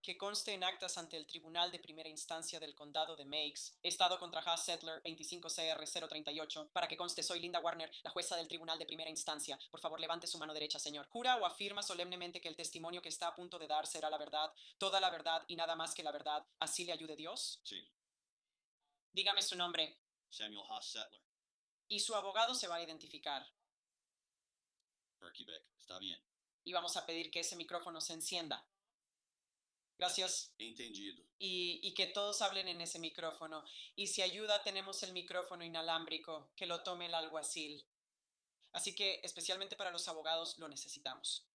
Que conste en actas ante el Tribunal de Primera Instancia del Condado de Meigs, Estado contra Haas Settler 25CR038. Para que conste, soy Linda Warner, la jueza del Tribunal de Primera Instancia. Por favor, levante su mano derecha, señor. ¿Jura o afirma solemnemente que el testimonio que está a punto de dar será la verdad, toda la verdad y nada más que la verdad? ¿Así le ayude Dios? Sí. Dígame su nombre. Samuel Haas Settler. Y su abogado se va a identificar. Perky Beck. Está bien. Y vamos a pedir que ese micrófono se encienda. Gracias. Entendido. Y que todos hablen en ese micrófono. Y si ayuda, tenemos el micrófono inalámbrico, que lo tome el alguacil. Así que, especialmente para los abogados, lo necesitamos.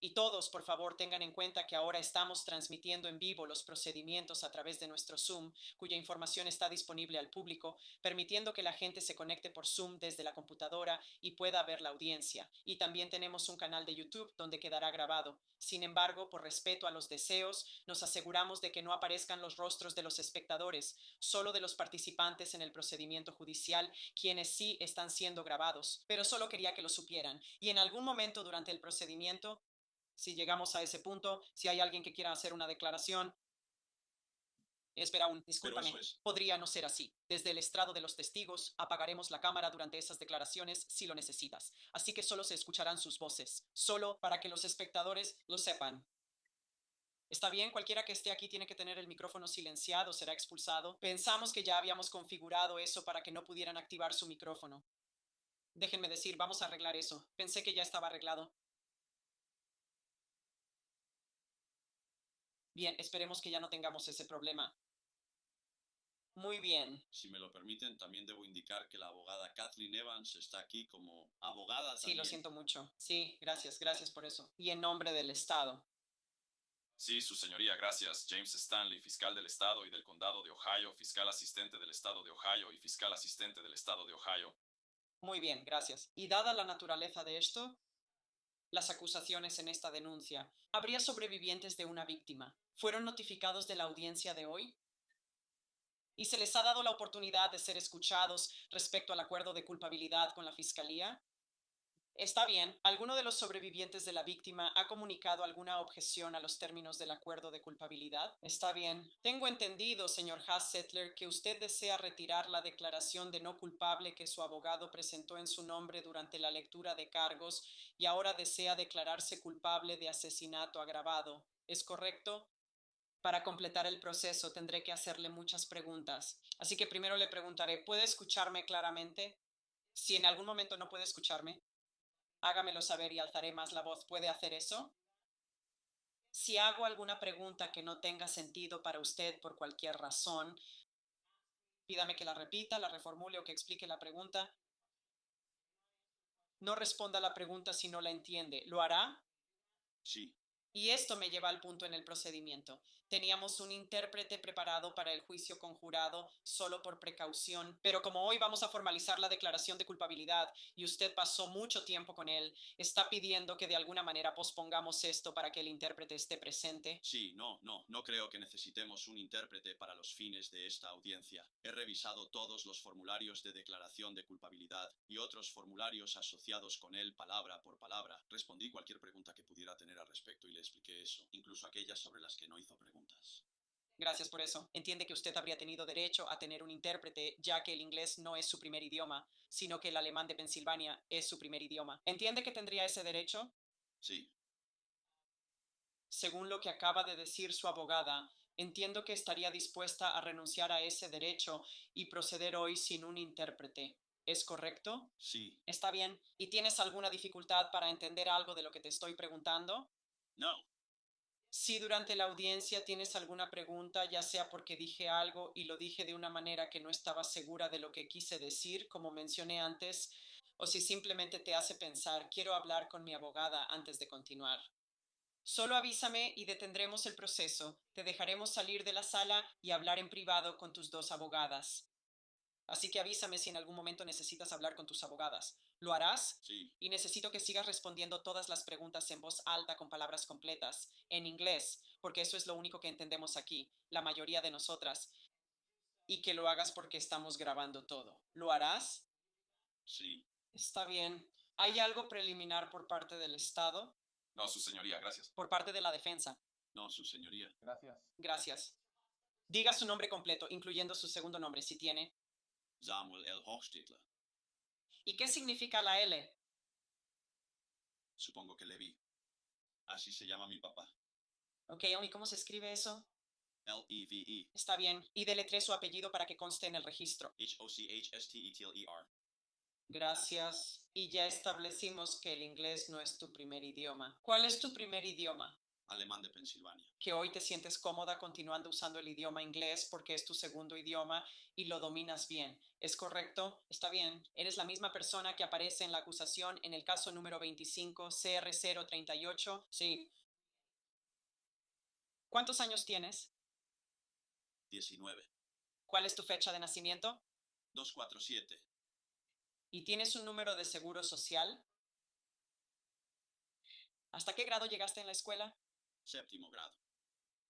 Y todos, por favor, tengan en cuenta que ahora estamos transmitiendo en vivo los procedimientos a través de nuestro Zoom, cuya información está disponible al público, permitiendo que la gente se conecte por Zoom desde la computadora y pueda ver la audiencia. Y también tenemos un canal de YouTube donde quedará grabado. Sin embargo, por respeto a los deseos, nos aseguramos de que no aparezcan los rostros de los espectadores, solo de los participantes en el procedimiento judicial, quienes sí están siendo grabados. Pero solo quería que lo supieran. Y en algún momento durante el procedimiento, si llegamos a ese punto, si hay alguien que quiera hacer una declaración. Espera aún, Pero discúlpame. eso es. Podría no ser así. Desde el estrado de los testigos, apagaremos la cámara durante esas declaraciones si lo necesitas. Así que solo se escucharán sus voces. Solo para que los espectadores lo sepan. Está bien, cualquiera que esté aquí tiene que tener el micrófono silenciado, será expulsado. Pensamos que ya habíamos configurado eso para que no pudieran activar su micrófono. Déjenme decir, vamos a arreglar eso. Pensé que ya estaba arreglado. Bien, esperemos que ya no tengamos ese problema. Muy bien. Si me lo permiten, también debo indicar que la abogada Kathleen Evans está aquí como abogada Sí, lo también. siento mucho. Sí, gracias, gracias por eso. Y en nombre del Estado. Sí, su señoría, gracias. James Stanley, fiscal del Estado y del Condado de Ohio, fiscal asistente del Estado de Ohio y fiscal asistente del Estado de Ohio. Muy bien, gracias. Y dada la naturaleza de esto, las acusaciones en esta denuncia, ¿habría sobrevivientes de una víctima? ¿Fueron notificados de la audiencia de hoy? ¿Y se les ha dado la oportunidad de ser escuchados respecto al acuerdo de culpabilidad con la Fiscalía? Está bien. ¿Alguno de los sobrevivientes de la víctima ha comunicado alguna objeción a los términos del acuerdo de culpabilidad? Está bien. Tengo entendido, señor Haas-Settler, que usted desea retirar la declaración de no culpable que su abogado presentó en su nombre durante la lectura de cargos y ahora desea declararse culpable de asesinato agravado. ¿Es correcto? Para completar el proceso tendré que hacerle muchas preguntas. Así que primero le preguntaré, ¿puede escucharme claramente? Si en algún momento no puede escucharme, hágamelo saber y alzaré más la voz. ¿Puede hacer eso? Si hago alguna pregunta que no tenga sentido para usted por cualquier razón, pídame que la repita, la reformule o que explique la pregunta. No responda a la pregunta si no la entiende. ¿Lo hará? Sí. Y esto me lleva al punto en el procedimiento. Teníamos un intérprete preparado para el juicio conjurado solo por precaución, pero como hoy vamos a formalizar la declaración de culpabilidad y usted pasó mucho tiempo con él, está pidiendo que de alguna manera pospongamos esto para que el intérprete esté presente. Sí, no creo que necesitemos un intérprete para los fines de esta audiencia. He revisado todos los formularios de declaración de culpabilidad y otros formularios asociados con él palabra por palabra. Respondí cualquier pregunta que pudiera tener al respecto y le expliqué eso, incluso aquellas sobre las que no hizo preguntas. Gracias por eso. Entiende que usted habría tenido derecho a tener un intérprete, ya que el inglés no es su primer idioma, sino que el alemán de Pensilvania es su primer idioma. ¿Entiende que tendría ese derecho? Sí. Según lo que acaba de decir su abogada, entiendo que estaría dispuesta a renunciar a ese derecho y proceder hoy sin un intérprete. ¿Es correcto? Sí. Está bien. ¿Y tienes alguna dificultad para entender algo de lo que te estoy preguntando? No. Si durante la audiencia tienes alguna pregunta, ya sea porque dije algo y lo dije de una manera que no estaba segura de lo que quise decir, como mencioné antes, o si simplemente te hace pensar, quiero hablar con mi abogada antes de continuar. Solo avísame y detendremos el proceso. Te dejaremos salir de la sala y hablar en privado con tus dos abogadas. Así que avísame si en algún momento necesitas hablar con tus abogadas. ¿Lo harás? Sí. Y necesito que sigas respondiendo todas las preguntas en voz alta con palabras completas, en inglés, porque eso es lo único que entendemos aquí, la mayoría de nosotras. Y que lo hagas porque estamos grabando todo. ¿Lo harás? Sí. Está bien. ¿Hay algo preliminar por parte del Estado? No, su señoría, gracias. Por parte de la defensa. No, su señoría. Gracias. Gracias. Diga su nombre completo, incluyendo su segundo nombre, si tiene. Samuel L. Hochstetler. ¿Y qué significa la L? Supongo que Levi. Así se llama mi papá. Ok, ¿y cómo se escribe eso? Leve. Está bien. Y deletree su apellido para que conste en el registro. Hochstetler. Gracias. Y ya establecimos que el inglés no es tu primer idioma. ¿Cuál es tu primer idioma? Alemán de Pensilvania. Que hoy te sientes cómoda continuando usando el idioma inglés porque es tu segundo idioma y lo dominas bien. ¿Es correcto? Está bien. Eres la misma persona que aparece en la acusación en el caso número 25 CR038. Sí. ¿Cuántos años tienes? 19. ¿Cuál es tu fecha de nacimiento? 247. ¿Y tienes un número de seguro social? ¿Hasta qué grado llegaste en la escuela? Séptimo grado.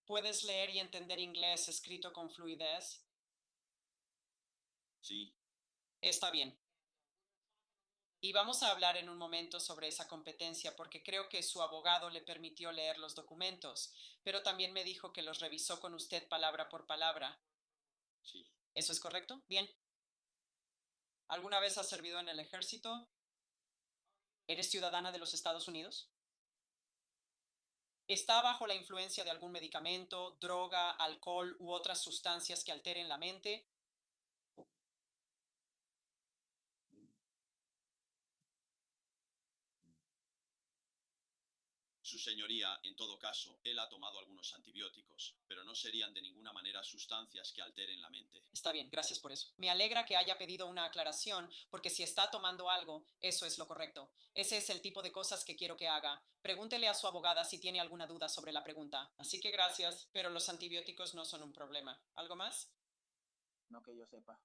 ¿Puedes leer y entender inglés escrito con fluidez? Sí. Está bien. Y vamos a hablar en un momento sobre esa competencia porque creo que su abogado le permitió leer los documentos, pero también me dijo que los revisó con usted palabra por palabra. Sí. ¿Eso es correcto? Bien. ¿Alguna vez has servido en el ejército? ¿Eres ciudadana de los Estados Unidos? ¿Está bajo la influencia de algún medicamento, droga, alcohol u otras sustancias que alteren la mente? Su señoría, en todo caso, él ha tomado algunos antibióticos, pero no serían de ninguna manera sustancias que alteren la mente. Está bien, gracias por eso. Me alegra que haya pedido una aclaración, porque si está tomando algo, eso es lo correcto. Ese es el tipo de cosas que quiero que haga. Pregúntele a su abogada si tiene alguna duda sobre la pregunta. Así que gracias, pero los antibióticos no son un problema. ¿Algo más? No que yo sepa.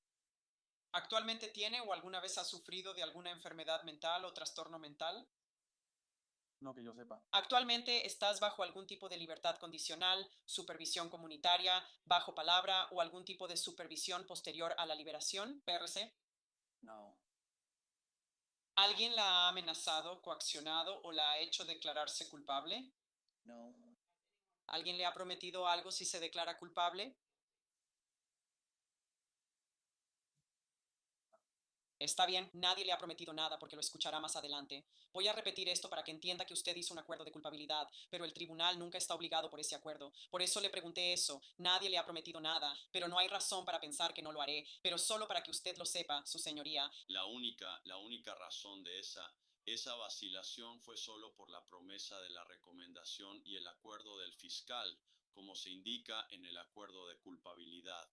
¿Actualmente tiene o alguna vez ha sufrido de alguna enfermedad mental o trastorno mental? No que yo sepa. ¿Actualmente estás bajo algún tipo de libertad condicional, supervisión comunitaria, bajo palabra o algún tipo de supervisión posterior a la liberación, PRC? No. ¿Alguien la ha amenazado, coaccionado o la ha hecho declararse culpable? No. ¿Alguien le ha prometido algo si se declara culpable? Está bien, nadie le ha prometido nada porque lo escuchará más adelante. Voy a repetir esto para que entienda que usted hizo un acuerdo de culpabilidad, pero el tribunal nunca está obligado por ese acuerdo. Por eso le pregunté eso. Nadie le ha prometido nada, pero no hay razón para pensar que no lo haré. Pero solo para que usted lo sepa, su señoría. La única razón de esa vacilación fue solo por la promesa de la recomendación y el acuerdo del fiscal, como se indica en el acuerdo de culpabilidad.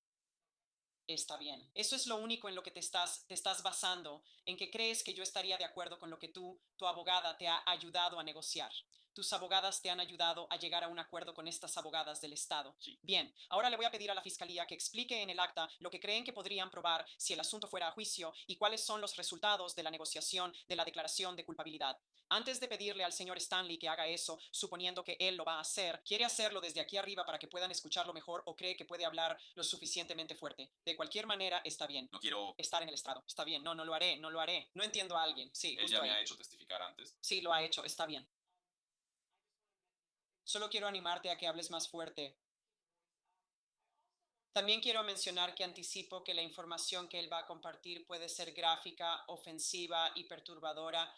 Está bien. Eso es lo único en lo que te estás basando, en que crees que yo estaría de acuerdo con lo que tu abogada te ha ayudado a negociar. Tus abogadas te han ayudado a llegar a un acuerdo con estas abogadas del Estado. Sí. Bien, ahora le voy a pedir a la Fiscalía que explique en el acta lo que creen que podrían probar si el asunto fuera a juicio y cuáles son los resultados de la negociación de la declaración de culpabilidad. Antes de pedirle al señor Stanley que haga eso, suponiendo que él lo va a hacer, ¿quiere hacerlo desde aquí arriba para que puedan escucharlo mejor o cree que puede hablar lo suficientemente fuerte? De cualquier manera, está bien. No quiero... Estar en el estrado. Está bien. No, no lo haré, no lo haré. No entiendo a alguien. Sí, Él justo ya me ahí. ha hecho testificar antes. Sí, lo ha hecho. Está bien. Solo quiero animarte a que hables más fuerte. También quiero mencionar que anticipo que la información que él va a compartir puede ser gráfica, ofensiva y perturbadora.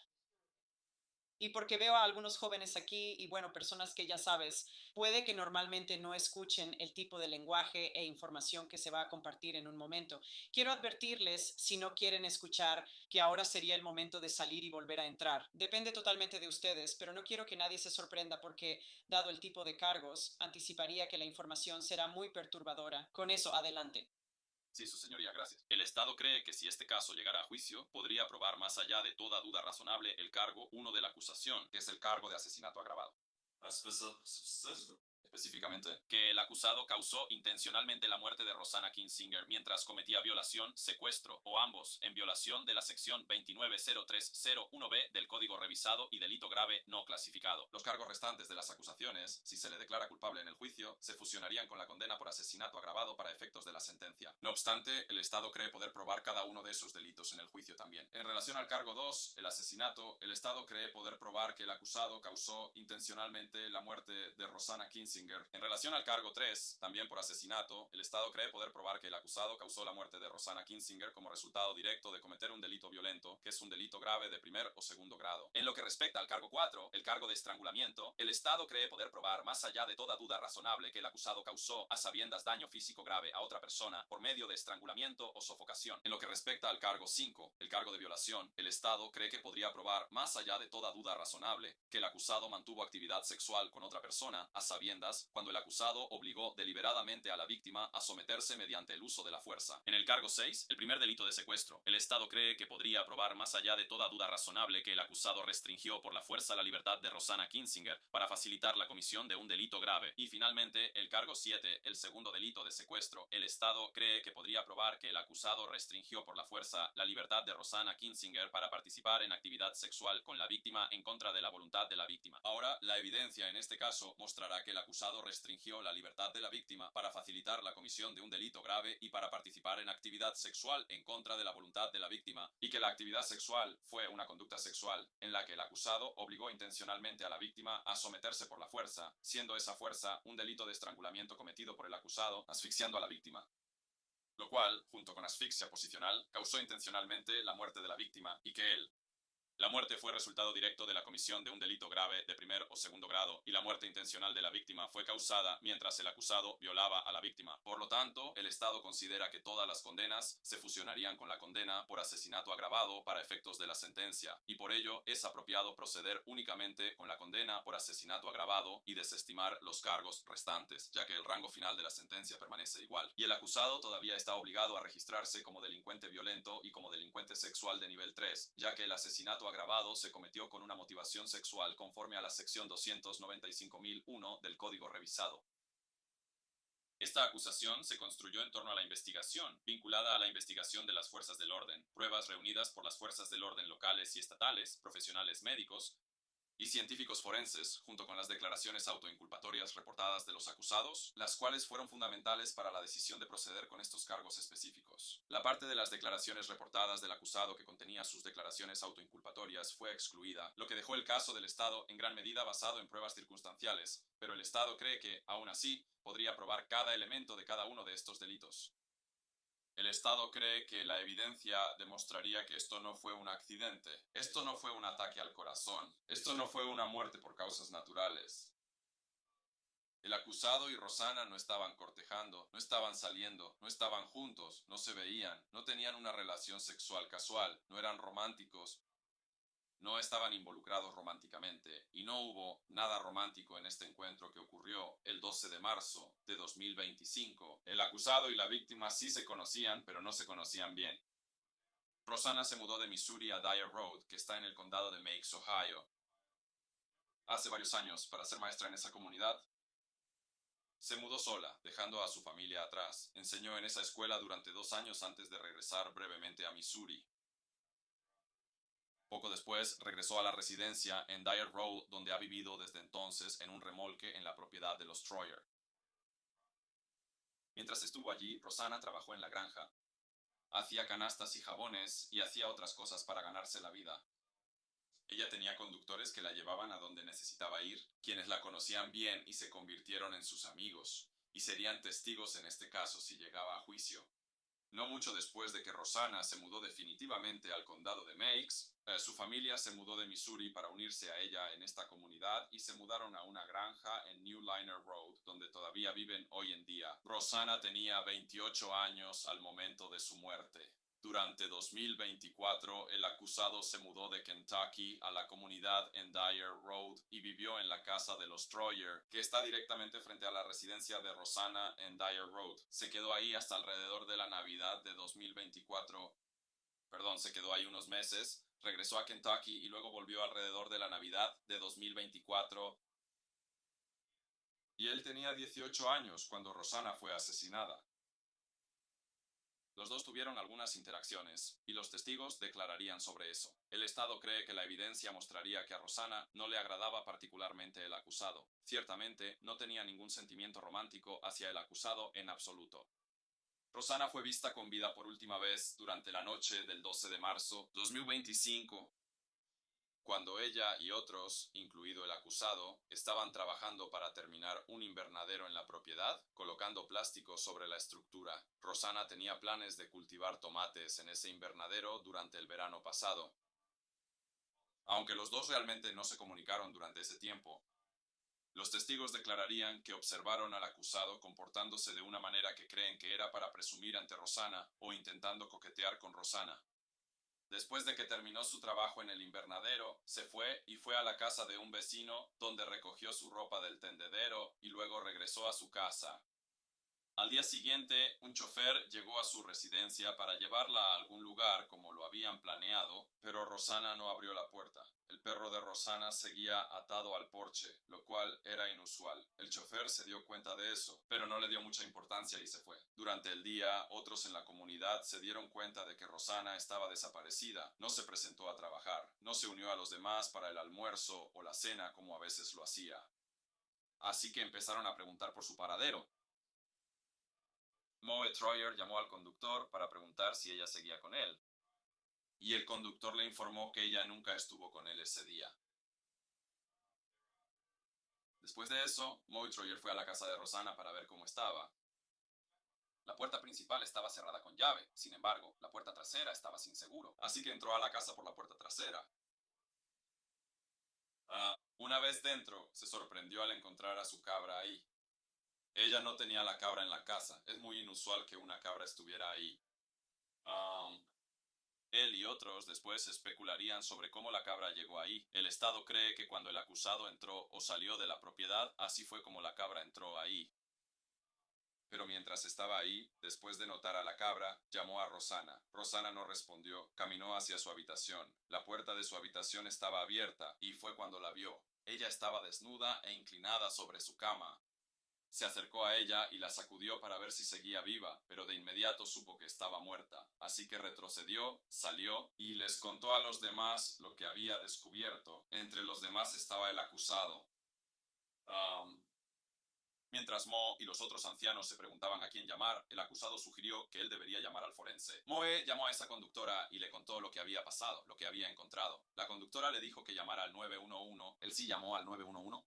Y porque veo a algunos jóvenes aquí y bueno, personas que ya sabes, puede que normalmente no escuchen el tipo de lenguaje e información que se va a compartir en un momento. Quiero advertirles, si no quieren escuchar, que ahora sería el momento de salir y volver a entrar. Depende totalmente de ustedes, pero no quiero que nadie se sorprenda porque, dado el tipo de cargos, anticiparía que la información será muy perturbadora. Con eso, adelante. Sí, su señoría, gracias. El Estado cree que si este caso llegara a juicio, podría probar más allá de toda duda razonable el cargo 1 de la acusación, que es el cargo de asesinato agravado. Específicamente, que el acusado causó intencionalmente la muerte de Rosanna Kinzinger mientras cometía violación, secuestro o ambos en violación de la sección 290301B del Código Revisado y delito grave no clasificado. Los cargos restantes de las acusaciones, si se le declara culpable en el juicio, se fusionarían con la condena por asesinato agravado para efectos de la sentencia. No obstante, el Estado cree poder probar cada uno de esos delitos en el juicio también. En relación al cargo 2, el asesinato, el Estado cree poder probar que el acusado causó intencionalmente la muerte de Rosanna Kinzinger Kinzinger. En relación al cargo 3, también por asesinato, el Estado cree poder probar que el acusado causó la muerte de Rosanna Kinzinger como resultado directo de cometer un delito violento, que es un delito grave de primer o segundo grado. En lo que respecta al cargo 4, el cargo de estrangulamiento, el Estado cree poder probar más allá de toda duda razonable que el acusado causó a sabiendas daño físico grave a otra persona por medio de estrangulamiento o sofocación. En lo que respecta al cargo 5, el cargo de violación, el Estado cree que podría probar más allá de toda duda razonable que el acusado mantuvo actividad sexual con otra persona a sabiendas cuando el acusado obligó deliberadamente a la víctima a someterse mediante el uso de la fuerza. En el cargo 6, el primer delito de secuestro, el Estado cree que podría probar más allá de toda duda razonable que el acusado restringió por la fuerza la libertad de Rosanna Kinzinger para facilitar la comisión de un delito grave. Y finalmente, el cargo 7, el segundo delito de secuestro, el Estado cree que podría probar que el acusado restringió por la fuerza la libertad de Rosanna Kinzinger para participar en actividad sexual con la víctima en contra de la voluntad de la víctima. Ahora, la evidencia en este caso mostrará que el acusado restringió la libertad de la víctima para facilitar la comisión de un delito grave y para participar en actividad sexual en contra de la voluntad de la víctima, y que la actividad sexual fue una conducta sexual en la que el acusado obligó intencionalmente a la víctima a someterse por la fuerza, siendo esa fuerza un delito de estrangulamiento cometido por el acusado asfixiando a la víctima, lo cual, junto con asfixia posicional, causó intencionalmente la muerte de la víctima y que él, la muerte fue resultado directo de la comisión de un delito grave de primer o segundo grado y la muerte intencional de la víctima fue causada mientras el acusado violaba a la víctima. Por lo tanto, el Estado considera que todas las condenas se fusionarían con la condena por asesinato agravado para efectos de la sentencia y por ello es apropiado proceder únicamente con la condena por asesinato agravado y desestimar los cargos restantes, ya que el rango final de la sentencia permanece igual. Y el acusado todavía está obligado a registrarse como delincuente violento y como delincuente sexual de nivel 3, ya que el asesinato agravado se cometió con una motivación sexual conforme a la sección 295.001 del Código Revisado. Esta acusación se construyó en torno a la investigación, vinculada a la investigación de las fuerzas del orden, pruebas reunidas por las fuerzas del orden locales y estatales, profesionales médicos y científicos forenses, junto con las declaraciones autoinculpatorias reportadas de los acusados, las cuales fueron fundamentales para la decisión de proceder con estos cargos específicos. La parte de las declaraciones reportadas del acusado que contenía sus declaraciones autoinculpatorias fue excluida, lo que dejó el caso del Estado en gran medida basado en pruebas circunstanciales, pero el Estado cree que, aún así, podría probar cada elemento de cada uno de estos delitos. El Estado cree que la evidencia demostraría que esto no fue un accidente, esto no fue un ataque al corazón, esto no fue una muerte por causas naturales. El acusado y Rosanna no estaban cortejando, no estaban saliendo, no estaban juntos, no se veían, no tenían una relación sexual casual, no eran románticos, no estaban involucrados románticamente y no hubo nada romántico en este encuentro que ocurrió el 12 de marzo de 2025. El acusado y la víctima sí se conocían, pero no se conocían bien. Rosanna se mudó de Missouri a Dyer Road, que está en el condado de Meigs, Ohio, hace varios años para ser maestra en esa comunidad. Se mudó sola, dejando a su familia atrás. Enseñó en esa escuela durante 2 años antes de regresar brevemente a Missouri. Poco después, regresó a la residencia en Dyer Road, donde ha vivido desde entonces en un remolque en la propiedad de los Troyer. Mientras estuvo allí, Rosanna trabajó en la granja. Hacía canastas y jabones y hacía otras cosas para ganarse la vida. Ella tenía conductores que la llevaban a donde necesitaba ir, quienes la conocían bien y se convirtieron en sus amigos, y serían testigos en este caso si llegaba a juicio. No mucho después de que Rosanna se mudó definitivamente al condado de Meigs, su familia se mudó de Missouri para unirse a ella en esta comunidad y se mudaron a una granja en New Liner Road, donde todavía viven hoy en día. Rosanna tenía 28 años al momento de su muerte. Durante 2024, el acusado se mudó de Kentucky a la comunidad en Dyer Road y vivió en la casa de los Troyer, que está directamente frente a la residencia de Rosanna en Dyer Road. Se quedó ahí hasta alrededor de la Navidad de 2024. Se quedó ahí unos meses, regresó a Kentucky y luego volvió alrededor de la Navidad de 2024. Y él tenía 18 años cuando Rosanna fue asesinada. Los dos tuvieron algunas interacciones, y los testigos declararían sobre eso. El Estado cree que la evidencia mostraría que a Rosanna no le agradaba particularmente el acusado. Ciertamente, no tenía ningún sentimiento romántico hacia el acusado en absoluto. Rosanna fue vista con vida por última vez durante la noche del 12 de marzo de 2025 Cuando ella y otros, incluido el acusado, estaban trabajando para terminar un invernadero en la propiedad, colocando plástico sobre la estructura, Rosanna tenía planes de cultivar tomates en ese invernadero durante el verano pasado. Aunque los dos realmente no se comunicaron durante ese tiempo, los testigos declararían que observaron al acusado comportándose de una manera que creen que era para presumir ante Rosanna o intentando coquetear con Rosanna. Después de que terminó su trabajo en el invernadero, se fue y fue a la casa de un vecino donde recogió su ropa del tendedero y luego regresó a su casa. Al día siguiente, un chofer llegó a su residencia para llevarla a algún lugar como lo habían planeado, pero Rosanna no abrió la puerta. El perro de Rosanna seguía atado al porche, lo cual era inusual. El chofer se dio cuenta de eso, pero no le dio mucha importancia y se fue. Durante el día, otros en la comunidad se dieron cuenta de que Rosanna estaba desaparecida. No se presentó a trabajar, no se unió a los demás para el almuerzo o la cena como a veces lo hacía. Así que empezaron a preguntar por su paradero. Moe Troyer llamó al conductor para preguntar si ella seguía con él, y el conductor le informó que ella nunca estuvo con él ese día. Después de eso, Moe Troyer fue a la casa de Rosanna para ver cómo estaba. La puerta principal estaba cerrada con llave, sin embargo, la puerta trasera estaba sin seguro, así que entró a la casa por la puerta trasera. Una vez dentro, se sorprendió al encontrar a su cabra ahí. Ella no tenía la cabra en la casa. Es muy inusual que una cabra estuviera ahí. Él y otros después especularían sobre cómo la cabra llegó ahí. El Estado cree que cuando el acusado entró o salió de la propiedad, así fue como la cabra entró ahí. Pero mientras estaba ahí, después de notar a la cabra, llamó a Rosanna. Rosanna no respondió. Caminó hacia su habitación. La puerta de su habitación estaba abierta y fue cuando la vio. Ella estaba desnuda e inclinada sobre su cama. Se acercó a ella y la sacudió para ver si seguía viva, pero de inmediato supo que estaba muerta. Así que retrocedió, salió y les contó a los demás lo que había descubierto. Entre los demás estaba el acusado. Mientras Mo y los otros ancianos se preguntaban a quién llamar, el acusado sugirió que él debería llamar al forense. Moe llamó a esa conductora y le contó lo que había pasado, lo que había encontrado. La conductora le dijo que llamara al 911. Él sí llamó al 911.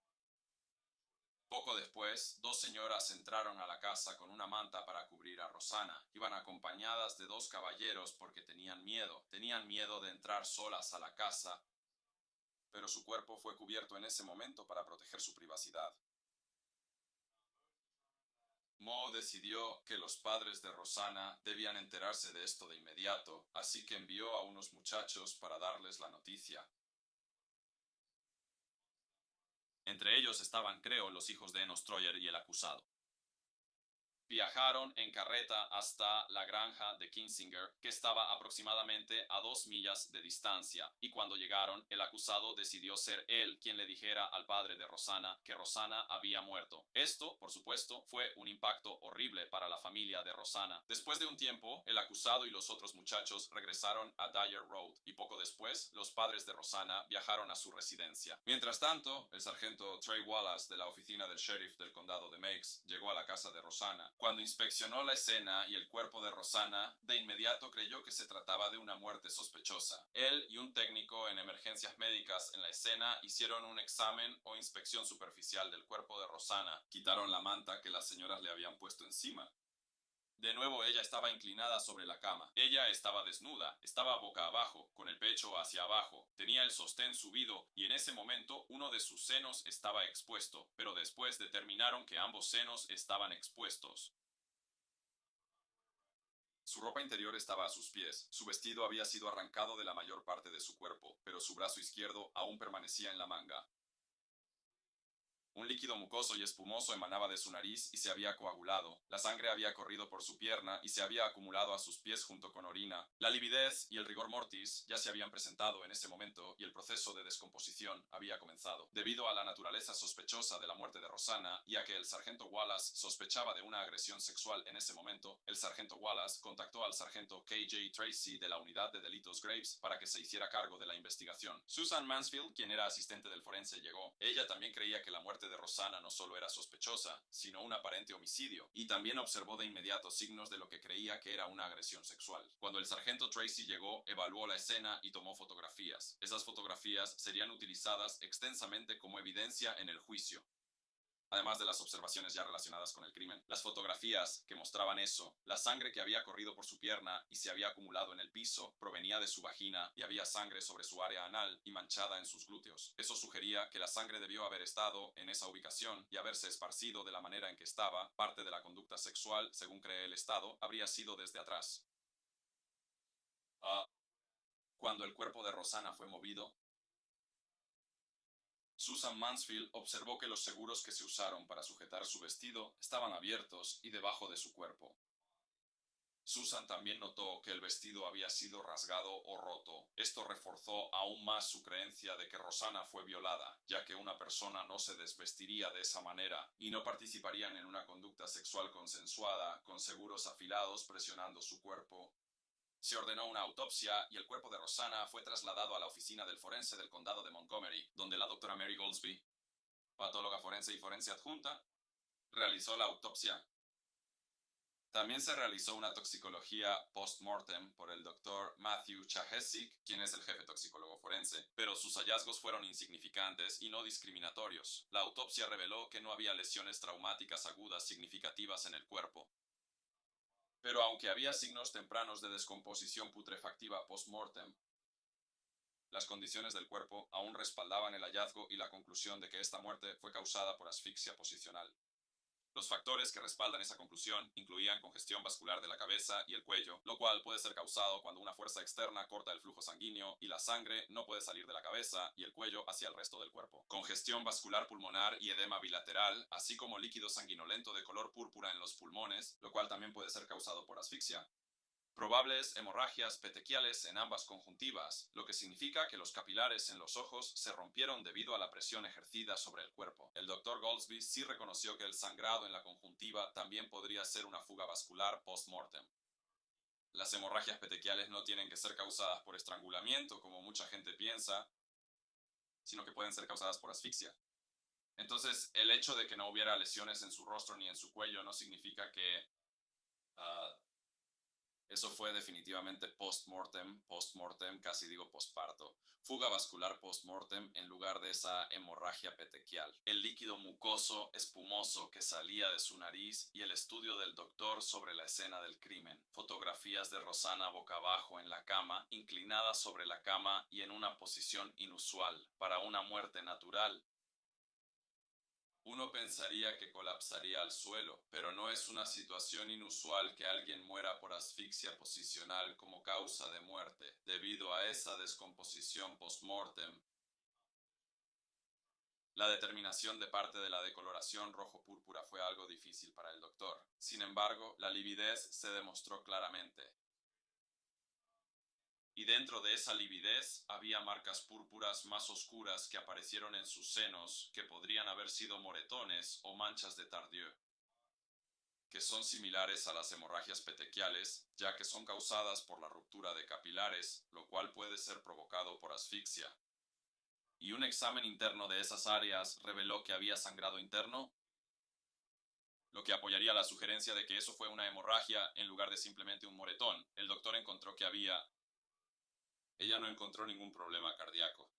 Poco después, dos señoras entraron a la casa con una manta para cubrir a Rosanna. Iban acompañadas de dos caballeros porque tenían miedo. Tenían miedo de entrar solas a la casa, pero su cuerpo fue cubierto en ese momento para proteger su privacidad. Mo decidió que los padres de Rosanna debían enterarse de esto de inmediato, así que envió a unos muchachos para darles la noticia. Entre ellos estaban, creo, los hijos de Enos Troyer y el acusado. Viajaron en carreta hasta la granja de Kinsinger, que estaba aproximadamente a 2 millas de distancia, y cuando llegaron, el acusado decidió ser él quien le dijera al padre de Rosanna que Rosanna había muerto. Esto, por supuesto, fue un impacto horrible para la familia de Rosanna. Después de un tiempo, el acusado y los otros muchachos regresaron a Dyer Road, y poco después, los padres de Rosanna viajaron a su residencia. Mientras tanto, el sargento Trey Wallace de la oficina del sheriff del condado de Meigs llegó a la casa de Rosanna. Cuando inspeccionó la escena y el cuerpo de Rosanna, de inmediato creyó que se trataba de una muerte sospechosa. Él y un técnico en emergencias médicas en la escena hicieron un examen o inspección superficial del cuerpo de Rosanna. Quitaron la manta que las señoras le habían puesto encima. De nuevo ella estaba inclinada sobre la cama. Ella estaba desnuda, estaba boca abajo, con el pecho hacia abajo, tenía el sostén subido y en ese momento uno de sus senos estaba expuesto, pero después determinaron que ambos senos estaban expuestos. Su ropa interior estaba a sus pies, su vestido había sido arrancado de la mayor parte de su cuerpo, pero su brazo izquierdo aún permanecía en la manga. Un líquido mucoso y espumoso emanaba de su nariz y se había coagulado. La sangre había corrido por su pierna y se había acumulado a sus pies junto con orina. La lividez y el rigor mortis ya se habían presentado en ese momento y el proceso de descomposición había comenzado. Debido a la naturaleza sospechosa de la muerte de Rosanna y a que el sargento Wallace sospechaba de una agresión sexual en ese momento, el sargento Wallace contactó al sargento K.J. Tracy de la unidad de delitos Graves para que se hiciera cargo de la investigación. Susan Mansfield, quien era asistente del forense, llegó. Ella también creía que la muerte muerte de Rosanna no solo era sospechosa, sino un aparente homicidio, y también observó de inmediato signos de lo que creía que era una agresión sexual. Cuando el sargento Tracy llegó, evaluó la escena y tomó fotografías. Esas fotografías serían utilizadas extensamente como evidencia en el juicio. Además de las observaciones ya relacionadas con el crimen, las fotografías que mostraban eso, la sangre que había corrido por su pierna y se había acumulado en el piso, provenía de su vagina y había sangre sobre su área anal y manchada en sus glúteos. Eso sugería que la sangre debió haber estado en esa ubicación y haberse esparcido de la manera en que estaba. Parte de la conducta sexual, según cree el Estado, habría sido desde atrás. Cuando el cuerpo de Rosanna fue movido, Susan Mansfield observó que los seguros que se usaron para sujetar su vestido estaban abiertos y debajo de su cuerpo. Susan también notó que el vestido había sido rasgado o roto. Esto reforzó aún más su creencia de que Rosanna fue violada, ya que una persona no se desvestiría de esa manera y no participarían en una conducta sexual consensuada con seguros afilados presionando su cuerpo. Se ordenó una autopsia y el cuerpo de Rosanna fue trasladado a la oficina del forense del condado de Montgomery, donde la doctora Mary Goldsby, patóloga forense y forense adjunta, realizó la autopsia. También se realizó una toxicología post-mortem por el doctor Matthew Chahesic, quien es el jefe toxicólogo forense, pero sus hallazgos fueron insignificantes y no discriminatorios. La autopsia reveló que no había lesiones traumáticas agudas significativas en el cuerpo. Pero aunque había signos tempranos de descomposición putrefactiva post-mortem, las condiciones del cuerpo aún respaldaban el hallazgo y la conclusión de que esta muerte fue causada por asfixia posicional. Los factores que respaldan esa conclusión incluían congestión vascular de la cabeza y el cuello, lo cual puede ser causado cuando una fuerza externa corta el flujo sanguíneo y la sangre no puede salir de la cabeza y el cuello hacia el resto del cuerpo. Congestión vascular pulmonar y edema bilateral, así como líquido sanguinolento de color púrpura en los pulmones, lo cual también puede ser causado por asfixia. Probables hemorragias petequiales en ambas conjuntivas, lo que significa que los capilares en los ojos se rompieron debido a la presión ejercida sobre el cuerpo. El Dr. Goldsby sí reconoció que el sangrado en la conjuntiva también podría ser una fuga vascular post-mortem. Las hemorragias petequiales no tienen que ser causadas por estrangulamiento, como mucha gente piensa, sino que pueden ser causadas por asfixia. Entonces, el hecho de que no hubiera lesiones en su rostro ni en su cuello no significa que eso fue definitivamente post-mortem, casi digo postparto. Fuga vascular post-mortem en lugar de esa hemorragia petequial. El líquido mucoso, espumoso que salía de su nariz y el estudio del doctor sobre la escena del crimen. Fotografías de Rosanna boca abajo en la cama, inclinada sobre la cama y en una posición inusual para una muerte natural. Uno pensaría que colapsaría al suelo, pero no es una situación inusual que alguien muera por asfixia posicional como causa de muerte, debido a esa descomposición post-mortem. La determinación de parte de la decoloración rojo-púrpura fue algo difícil para el doctor. Sin embargo, la lividez se demostró claramente. Y dentro de esa lividez había marcas púrpuras más oscuras que aparecieron en sus senos, que podrían haber sido moretones o manchas de Tardieu, que son similares a las hemorragias petequiales, ya que son causadas por la ruptura de capilares, lo cual puede ser provocado por asfixia. Y un examen interno de esas áreas reveló que había sangrado interno, lo que apoyaría la sugerencia de que eso fue una hemorragia en lugar de simplemente un moretón. El doctor encontró que ella no encontró ningún problema cardíaco.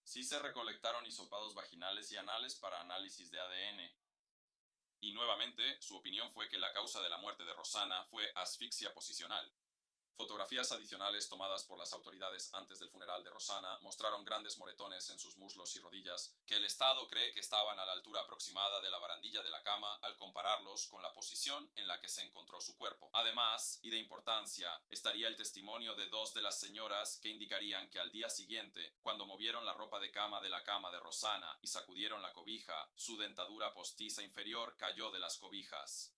Sí se recolectaron hisopados vaginales y anales para análisis de ADN. Y nuevamente, su opinión fue que la causa de la muerte de Rosanna fue asfixia posicional. Fotografías adicionales tomadas por las autoridades antes del funeral de Rosanna mostraron grandes moretones en sus muslos y rodillas, que el Estado cree que estaban a la altura aproximada de la barandilla de la cama al compararlos con la posición en la que se encontró su cuerpo. Además, y de importancia, estaría el testimonio de dos de las señoras que indicarían que al día siguiente, cuando movieron la ropa de cama de la cama de Rosanna y sacudieron la cobija, su dentadura postiza inferior cayó de las cobijas.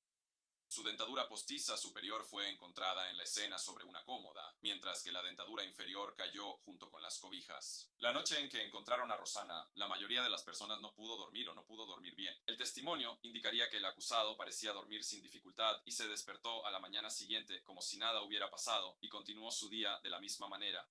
Su dentadura postiza superior fue encontrada en la escena sobre una cómoda, mientras que la dentadura inferior cayó junto con las cobijas. La noche en que encontraron a Rosanna, la mayoría de las personas no pudo dormir o no pudo dormir bien. El testimonio indicaría que el acusado parecía dormir sin dificultad y se despertó a la mañana siguiente como si nada hubiera pasado y continuó su día de la misma manera.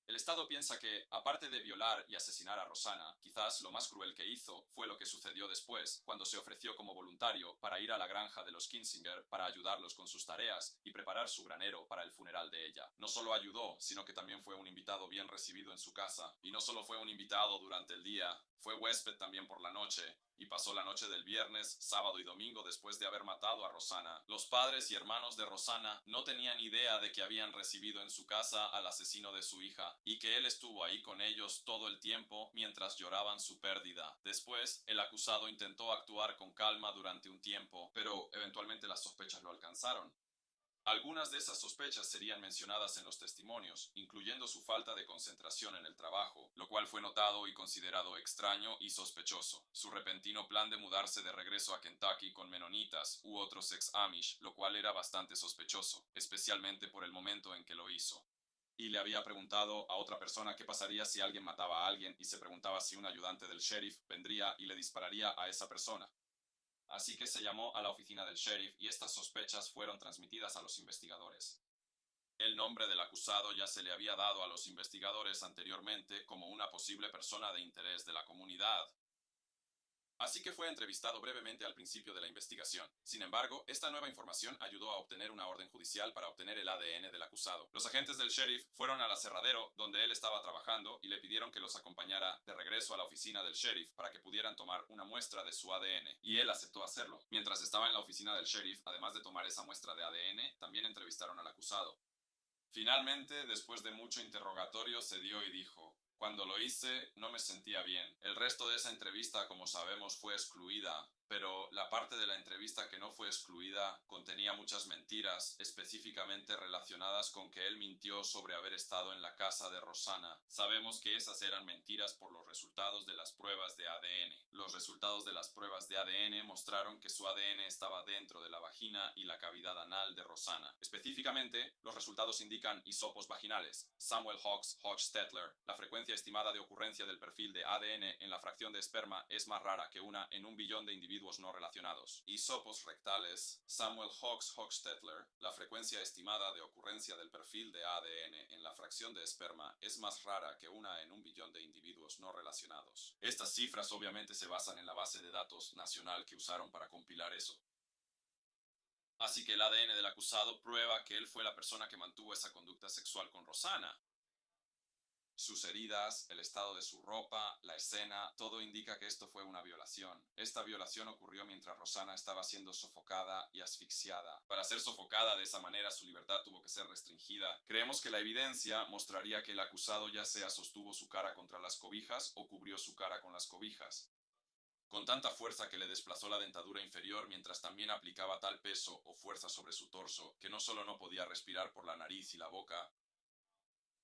El Estado piensa que, aparte de violar y asesinar a Rosanna, quizás lo más cruel que hizo fue lo que sucedió después, cuando se ofreció como voluntario para ir a la granja de los Kinzinger para ayudarlos con sus tareas y preparar su granero para el funeral de ella. No solo ayudó, sino que también fue un invitado bien recibido en su casa. Y no solo fue un invitado durante el día, fue huésped también por la noche, y pasó la noche del viernes, sábado y domingo después de haber matado a Rosanna. Los padres y hermanos de Rosanna no tenían idea de que habían recibido en su casa al asesino de su hija, y que él estuvo ahí con ellos todo el tiempo mientras lloraban su pérdida. Después, el acusado intentó actuar con calma durante un tiempo, pero eventualmente las sospechas lo alcanzaron. Algunas de esas sospechas serían mencionadas en los testimonios, incluyendo su falta de concentración en el trabajo, lo cual fue notado y considerado extraño y sospechoso. Su repentino plan de mudarse de regreso a Kentucky con menonitas u otros ex-Amish, lo cual era bastante sospechoso, especialmente por el momento en que lo hizo. Y le había preguntado a otra persona qué pasaría si alguien mataba a alguien y se preguntaba si un ayudante del sheriff vendría y le dispararía a esa persona. Así que se llamó a la oficina del sheriff y estas sospechas fueron transmitidas a los investigadores. El nombre del acusado ya se le había dado a los investigadores anteriormente como una posible persona de interés de la comunidad. Así que fue entrevistado brevemente al principio de la investigación. Sin embargo, esta nueva información ayudó a obtener una orden judicial para obtener el ADN del acusado. Los agentes del sheriff fueron al aserradero donde él estaba trabajando y le pidieron que los acompañara de regreso a la oficina del sheriff para que pudieran tomar una muestra de su ADN, y él aceptó hacerlo. Mientras estaba en la oficina del sheriff, además de tomar esa muestra de ADN, también entrevistaron al acusado. Finalmente, después de mucho interrogatorio, se dio y dijo: cuando lo hice, no me sentía bien. El resto de esa entrevista, como sabemos, fue excluida, pero la parte de la entrevista que no fue excluida contenía muchas mentiras, específicamente relacionadas con que él mintió sobre haber estado en la casa de Rosanna. Sabemos que esas eran mentiras por los resultados de las pruebas de ADN. Los resultados de las pruebas de ADN mostraron que su ADN estaba dentro de la vagina y la cavidad anal de Rosanna. Específicamente, los resultados indican hisopos vaginales. Samuel Hawks Hodge-Stetler. La frecuencia estimada de ocurrencia del perfil de ADN en la fracción de esperma es más rara que una en 1 billón de individuos no relacionados. Hisopos rectales. Samuel Hawks Hodge-Stetler. La frecuencia estimada de ocurrencia del perfil de ADN en la fracción de esperma es más rara que una en 1 billón de individuos no relacionados. Estas cifras obviamente se basan en la base de datos nacional que usaron para compilar eso. Así que el ADN del acusado prueba que él fue la persona que mantuvo esa conducta sexual con Rosanna. Sus heridas, el estado de su ropa, la escena, todo indica que esto fue una violación. Esta violación ocurrió mientras Rosanna estaba siendo sofocada y asfixiada. Para ser sofocada de esa manera, su libertad tuvo que ser restringida. Creemos que la evidencia mostraría que el acusado ya sea sostuvo su cara contra las cobijas o cubrió su cara con las cobijas, con tanta fuerza que le desplazó la dentadura inferior mientras también aplicaba tal peso o fuerza sobre su torso que no solo no podía respirar por la nariz y la boca,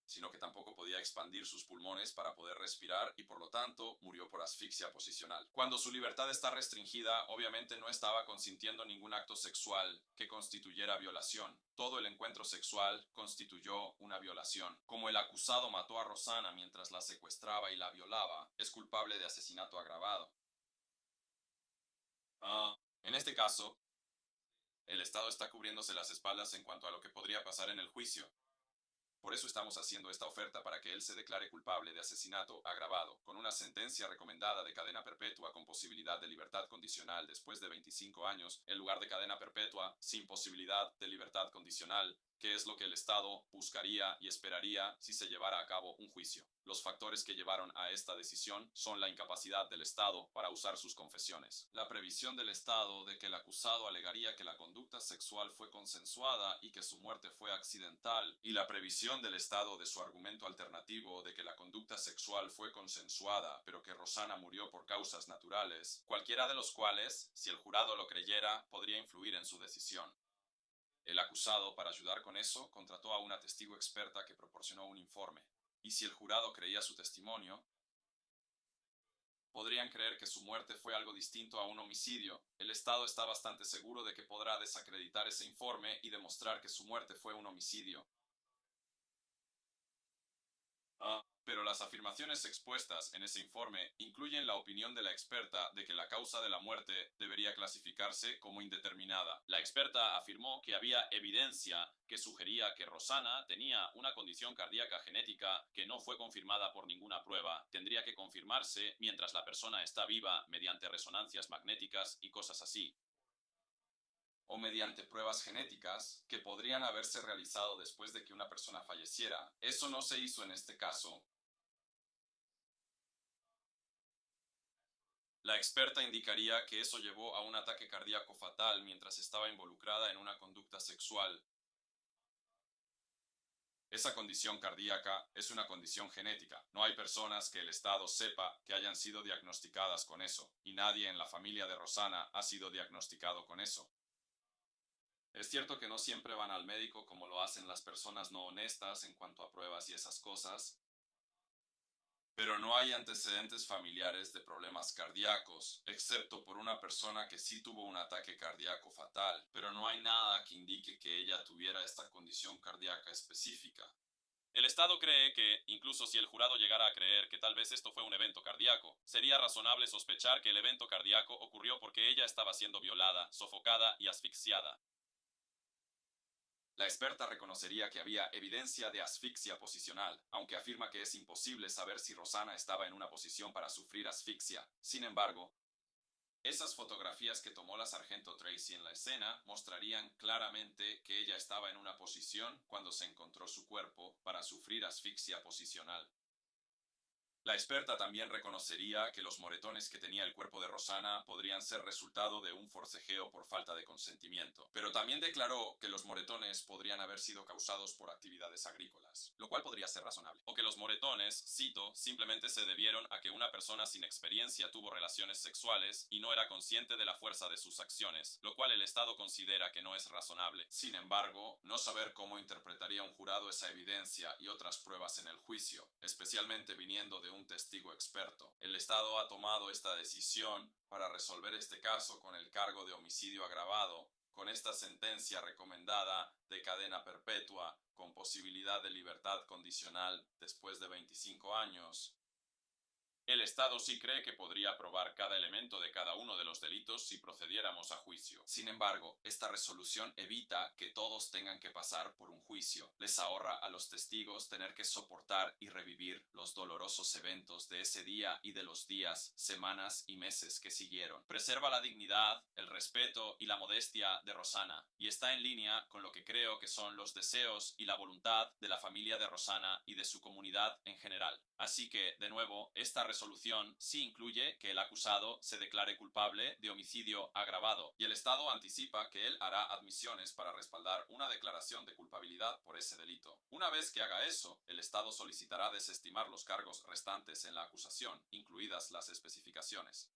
sino que tampoco podía expandir sus pulmones para poder respirar y por lo tanto murió por asfixia posicional. Cuando su libertad está restringida, obviamente no estaba consintiendo ningún acto sexual que constituyera violación. Todo el encuentro sexual constituyó una violación. Como el acusado mató a Rosanna mientras la secuestraba y la violaba, es culpable de asesinato agravado. En este caso, el Estado está cubriéndose las espaldas en cuanto a lo que podría pasar en el juicio. Por eso estamos haciendo esta oferta para que él se declare culpable de asesinato agravado, con una sentencia recomendada de cadena perpetua con posibilidad de libertad condicional después de 25 años, en lugar de cadena perpetua sin posibilidad de libertad condicional, que es lo que el Estado buscaría y esperaría si se llevara a cabo un juicio. Los factores que llevaron a esta decisión son la incapacidad del Estado para usar sus confesiones, la previsión del Estado de que el acusado alegaría que la conducta sexual fue consensuada y que su muerte fue accidental, y la previsión del Estado de su argumento alternativo de que la conducta sexual fue consensuada, pero que Rosanna murió por causas naturales, cualquiera de los cuales, si el jurado lo creyera, podría influir en su decisión. El acusado, para ayudar con eso, contrató a una testigo experta que proporcionó un informe. Y si el jurado creía su testimonio, podrían creer que su muerte fue algo distinto a un homicidio. El Estado está bastante seguro de que podrá desacreditar ese informe y demostrar que su muerte fue un homicidio. Pero las afirmaciones expuestas en ese informe incluyen la opinión de la experta de que la causa de la muerte debería clasificarse como indeterminada. La experta afirmó que había evidencia que sugería que Rosanna tenía una condición cardíaca genética que no fue confirmada por ninguna prueba. Tendría que confirmarse mientras la persona está viva mediante resonancias magnéticas y cosas así, o mediante pruebas genéticas que podrían haberse realizado después de que una persona falleciera. Eso no se hizo en este caso. La experta indicaría que eso llevó a un ataque cardíaco fatal mientras estaba involucrada en una conducta sexual. Esa condición cardíaca es una condición genética. No hay personas que el Estado sepa que hayan sido diagnosticadas con eso, y nadie en la familia de Rosanna ha sido diagnosticado con eso. Es cierto que no siempre van al médico como lo hacen las personas no honestas en cuanto a pruebas y esas cosas, pero no hay antecedentes familiares de problemas cardíacos, excepto por una persona que sí tuvo un ataque cardíaco fatal, pero no hay nada que indique que ella tuviera esta condición cardíaca específica. El Estado cree que, incluso si el jurado llegara a creer que tal vez esto fue un evento cardíaco, sería razonable sospechar que el evento cardíaco ocurrió porque ella estaba siendo violada, sofocada y asfixiada. La experta reconocería que había evidencia de asfixia posicional, aunque afirma que es imposible saber si Rosanna estaba en una posición para sufrir asfixia. Sin embargo, esas fotografías que tomó la sargento Tracy en la escena mostrarían claramente que ella estaba en una posición cuando se encontró su cuerpo para sufrir asfixia posicional. La experta también reconocería que los moretones que tenía el cuerpo de Rosanna podrían ser resultado de un forcejeo por falta de consentimiento, pero también declaró que los moretones podrían haber sido causados por actividades agrícolas, lo cual podría ser razonable. O que los moretones, cito, simplemente se debieron a que una persona sin experiencia tuvo relaciones sexuales y no era consciente de la fuerza de sus acciones, lo cual el Estado considera que no es razonable. Sin embargo, no saber cómo interpretaría un jurado esa evidencia y otras pruebas en el juicio, especialmente viniendo de un testigo experto. El Estado ha tomado esta decisión para resolver este caso con el cargo de homicidio agravado, con esta sentencia recomendada de cadena perpetua con posibilidad de libertad condicional después de 25 años. El Estado sí cree que podría probar cada elemento de cada uno de los delitos si procediéramos a juicio. Sin embargo, esta resolución evita que todos tengan que pasar por un juicio. Les ahorra a los testigos tener que soportar y revivir los dolorosos eventos de ese día y de los días, semanas y meses que siguieron. Preserva la dignidad, el respeto y la modestia de Rosanna, y está en línea con lo que creo que son los deseos y la voluntad de la familia de Rosanna y de su comunidad en general. Así que, de nuevo, esta resolución sí incluye que el acusado se declare culpable de homicidio agravado, y el Estado anticipa que él hará admisiones para respaldar una declaración de culpabilidad por ese delito. Una vez que haga eso, el Estado solicitará desestimar los cargos restantes en la acusación, incluidas las especificaciones.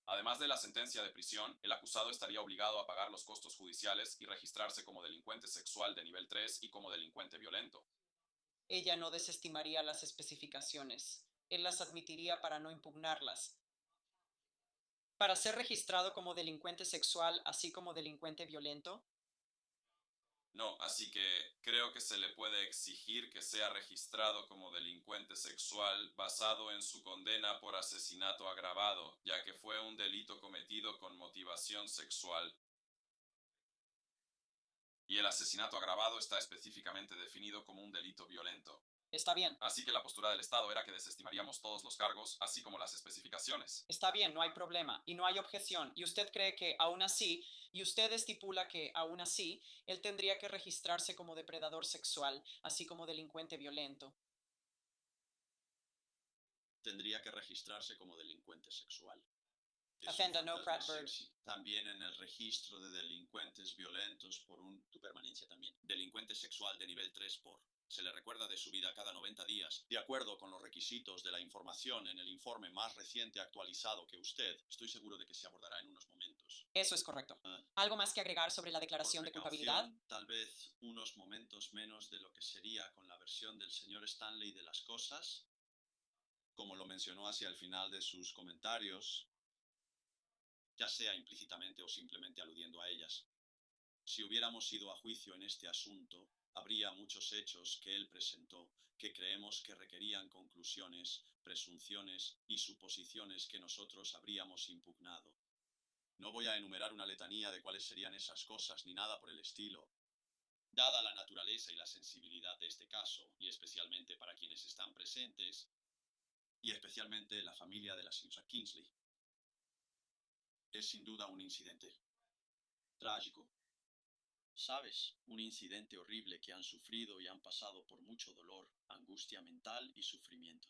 Además de la sentencia de prisión, el acusado estaría obligado a pagar los costos judiciales y registrarse como delincuente sexual de nivel 3 y como delincuente violento. Ella no desestimaría las especificaciones. Él las admitiría para no impugnarlas. Para ser registrado como delincuente sexual, así como delincuente violento, No, así que creo que se le puede exigir que sea registrado como delincuente sexual basado en su condena por asesinato agravado, ya que fue un delito cometido con motivación sexual. Y el asesinato agravado está específicamente definido como un delito violento. está bien. Así que la postura del Estado era que desestimaríamos todos los cargos, así como las especificaciones. Está bien, no hay problema y no hay objeción. Y usted cree que aún así, y usted estipula que aún así, él tendría que registrarse como depredador sexual, así como delincuente violento. Tendría que registrarse como delincuente sexual. Es un Afenda, no, fantasma Prattberg. sexy. También en el registro de delincuentes violentos por tu permanencia también. Delincuente sexual de nivel 3 por. Se le recuerda de su vida cada 90 días, de acuerdo con los requisitos de la información en el informe más reciente actualizado que usted. Estoy seguro de que se abordará en unos momentos. Eso es correcto. Ah, ¿Algo más que agregar sobre la por declaración de precaución, culpabilidad? tal vez unos momentos menos de lo que sería con la versión del señor Stanley de las cosas, como lo mencionó hacia el final de sus comentarios, ya sea implícitamente o simplemente aludiendo a ellas. Si hubiéramos ido a juicio en este asunto, Habría muchos hechos que él presentó que creemos que requerían conclusiones, presunciones y suposiciones que nosotros habríamos impugnado. No voy a enumerar una letanía de cuáles serían esas cosas ni nada por el estilo. Dada la naturaleza y la sensibilidad de este caso, y especialmente para quienes están presentes, y especialmente la familia de la señora Kingsley, es sin duda un incidente trágico. ¿Sabes? Un incidente horrible que han sufrido y han pasado por mucho dolor, angustia mental y sufrimiento.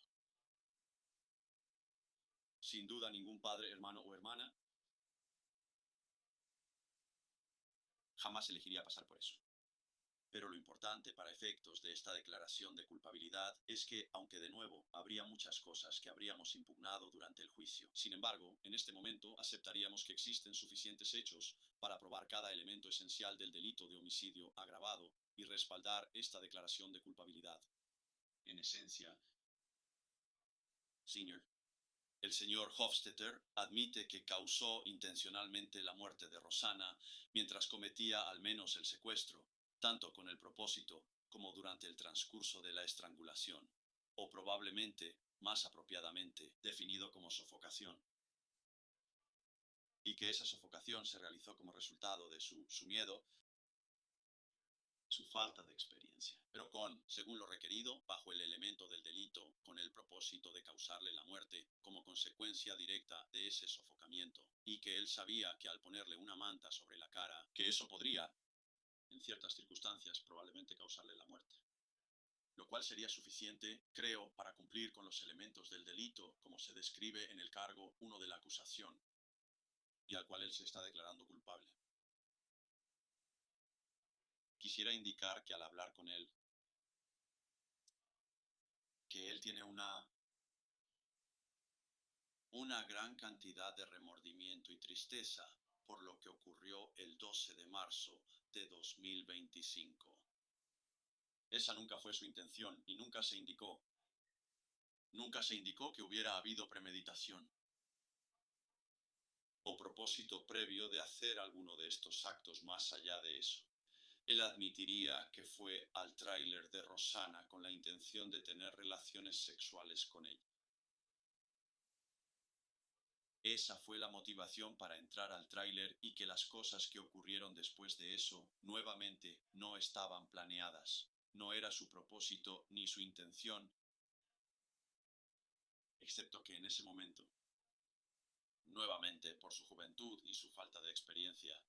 Sin duda ningún padre, hermano o hermana jamás elegiría pasar por eso. Pero lo importante para efectos de esta declaración de culpabilidad es que, aunque de nuevo habría muchas cosas que habríamos impugnado durante el juicio, sin embargo, en este momento aceptaríamos que existen suficientes hechos para probar cada elemento esencial del delito de homicidio agravado y respaldar esta declaración de culpabilidad. En esencia, Senior, el señor Hofstetter admite que causó intencionalmente la muerte de Rosanna mientras cometía al menos el secuestro, tanto con el propósito como durante el transcurso de la estrangulación, o probablemente, más apropiadamente, definido como sofocación, y que esa sofocación se realizó como resultado de su miedo, su falta de experiencia, pero según lo requerido, bajo el elemento del delito, con el propósito de causarle la muerte como consecuencia directa de ese sofocamiento, y que él sabía que al ponerle una manta sobre la cara, que eso podría, en ciertas circunstancias, probablemente causarle la muerte. Lo cual sería suficiente, creo, para cumplir con los elementos del delito, como se describe en el cargo 1 de la acusación, y al cual él se está declarando culpable. Quisiera indicar que al hablar con él, que él tiene una gran cantidad de remordimiento y tristeza por lo que ocurrió el 12 de marzo de 2025. Esa nunca fue su intención y nunca se indicó que hubiera habido premeditación o propósito previo de hacer alguno de estos actos más allá de eso. Él admitiría que fue al tráiler de Rosanna con la intención de tener relaciones sexuales con ella. Esa fue la motivación para entrar al tráiler y que las cosas que ocurrieron después de eso, nuevamente, no estaban planeadas. No era su propósito ni su intención, excepto que en ese momento, nuevamente por su juventud y su falta de experiencia,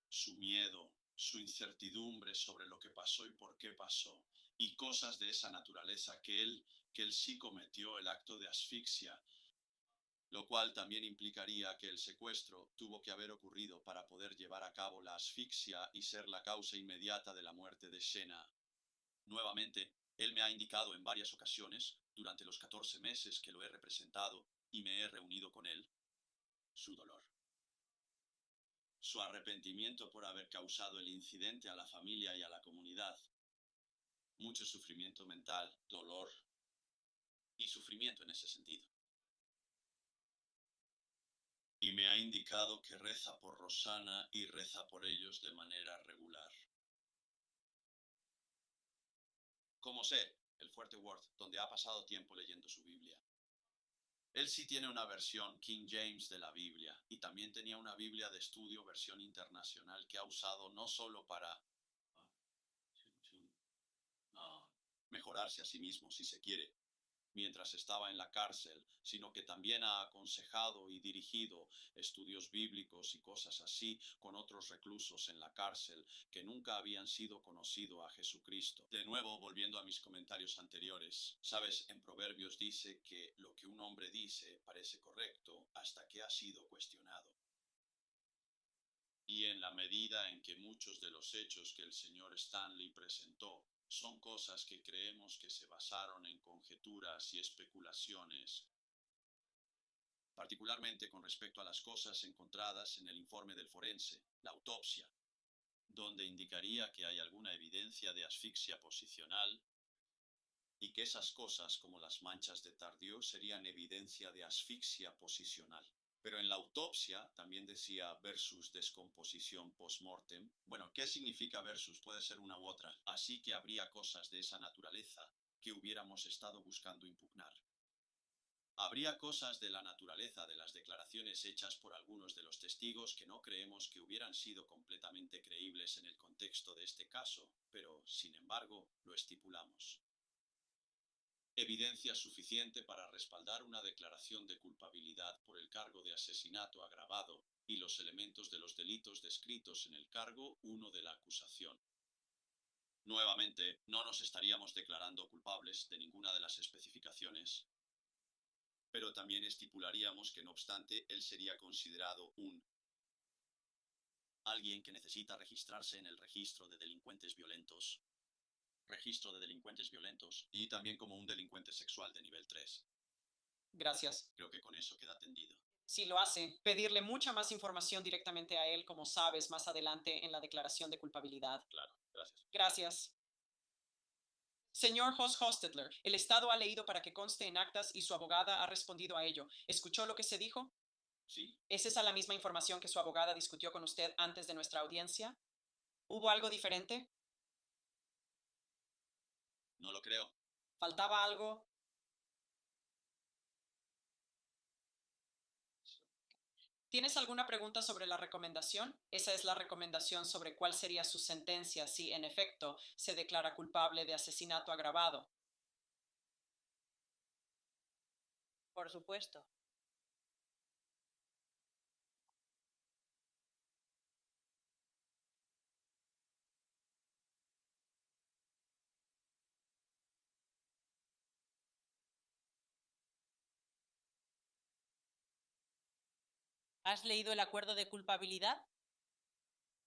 su miedo, su incertidumbre sobre lo que pasó y por qué pasó, y cosas de esa naturaleza que él sí cometió el acto de asfixia, lo cual también implicaría que el secuestro tuvo que haber ocurrido para poder llevar a cabo la asfixia y ser la causa inmediata de la muerte de Shena. Nuevamente, él me ha indicado en varias ocasiones, durante los 14 meses que lo he representado y me he reunido con él, su dolor. Su arrepentimiento por haber causado el incidente a la familia y a la comunidad. Mucho sufrimiento mental, dolor y sufrimiento en ese sentido. Y me ha indicado que reza por Rosanna y reza por ellos de manera regular. Como sé, el Fuerte Worth, donde ha pasado tiempo leyendo su Biblia. Él sí tiene una versión King James de la Biblia y también tenía una Biblia de estudio versión internacional que ha usado no solo para mejorarse a sí mismo, si se quiere, mientras estaba en la cárcel, sino que también ha aconsejado y dirigido estudios bíblicos y cosas así con otros reclusos en la cárcel que nunca habían sido conocido a Jesucristo. De nuevo, volviendo a mis comentarios anteriores, sabes, en Proverbios dice que lo que un hombre dice parece correcto hasta que ha sido cuestionado. Y en la medida en que muchos de los hechos que el señor Stanley presentó son cosas que creemos que se basaron en conjeturas y especulaciones, particularmente con respecto a las cosas encontradas en el informe del forense, la autopsia, donde indicaría que hay alguna evidencia de asfixia posicional y que esas cosas como las manchas de Tardieu serían evidencia de asfixia posicional. Pero en la autopsia también decía versus descomposición post-mortem. Bueno, ¿qué significa versus? Puede ser una u otra. Así que habría cosas de esa naturaleza que hubiéramos estado buscando impugnar. Habría cosas de la naturaleza de las declaraciones hechas por algunos de los testigos que no creemos que hubieran sido completamente creíbles en el contexto de este caso, pero, sin embargo, lo estipulamos. Evidencia suficiente para respaldar una declaración de culpabilidad por el cargo de asesinato agravado y los elementos de los delitos descritos en el cargo 1 de la acusación. Nuevamente, no nos estaríamos declarando culpables de ninguna de las especificaciones, pero también estipularíamos que no obstante él sería considerado alguien que necesita registrarse en el registro de delincuentes violentos. Y también como un delincuente sexual de nivel 3. Gracias. Creo que con eso queda atendido. Si lo hace, pedirle mucha más información directamente a él, como sabes, más adelante en la declaración de culpabilidad. Claro, gracias. Gracias. Señor Hostetler, el Estado ha leído para que conste en actas y su abogada ha respondido a ello. ¿Escuchó lo que se dijo? Sí. ¿Es esa la misma información que su abogada discutió con usted antes de nuestra audiencia? ¿Hubo algo diferente? No lo creo. ¿Faltaba algo? ¿Tienes alguna pregunta sobre la recomendación? Esa es la recomendación sobre cuál sería su sentencia si, en efecto, se declara culpable de asesinato agravado. Por supuesto. ¿Has leído el acuerdo de culpabilidad?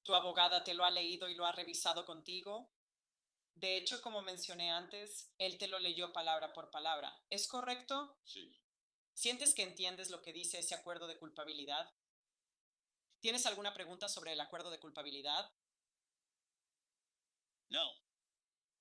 ¿Tu abogada te lo ha leído y lo ha revisado contigo? De hecho, como mencioné antes, él te lo leyó palabra por palabra. ¿Es correcto? Sí. ¿Sientes que entiendes lo que dice ese acuerdo de culpabilidad? ¿Tienes alguna pregunta sobre el acuerdo de culpabilidad? No.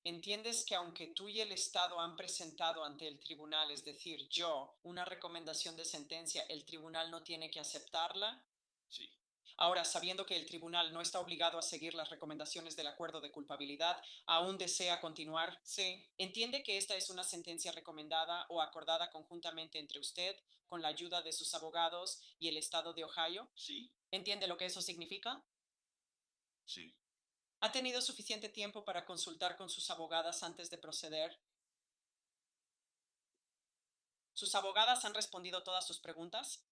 ¿Entiendes que aunque tú y el Estado han presentado ante el tribunal, es decir, yo, una recomendación de sentencia, el tribunal no tiene que aceptarla? Sí. Ahora, sabiendo que el tribunal no está obligado a seguir las recomendaciones del acuerdo de culpabilidad, ¿aún desea continuar? Sí. ¿Entiende que esta es una sentencia recomendada o acordada conjuntamente entre usted, con la ayuda de sus abogados y el Estado de Ohio? Sí. ¿Entiende lo que eso significa? Sí. ¿Ha tenido suficiente tiempo para consultar con sus abogadas antes de proceder? ¿Sus abogadas han respondido todas sus preguntas?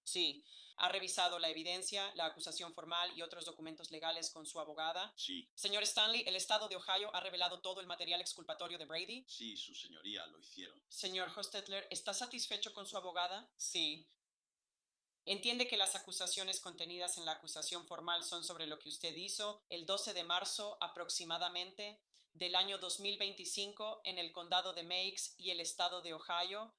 Sí. ¿Ha revisado la evidencia, la acusación formal y otros documentos legales con su abogada? Sí. Señor Stanley, ¿el Estado de Ohio ha revelado todo el material exculpatorio de Brady? Sí, su señoría lo hicieron. Señor Hostetler, ¿está satisfecho con su abogada? Sí. ¿Entiende que las acusaciones contenidas en la acusación formal son sobre lo que usted hizo el 12 de marzo aproximadamente del año 2025 en el condado de Meigs y el estado de Ohio,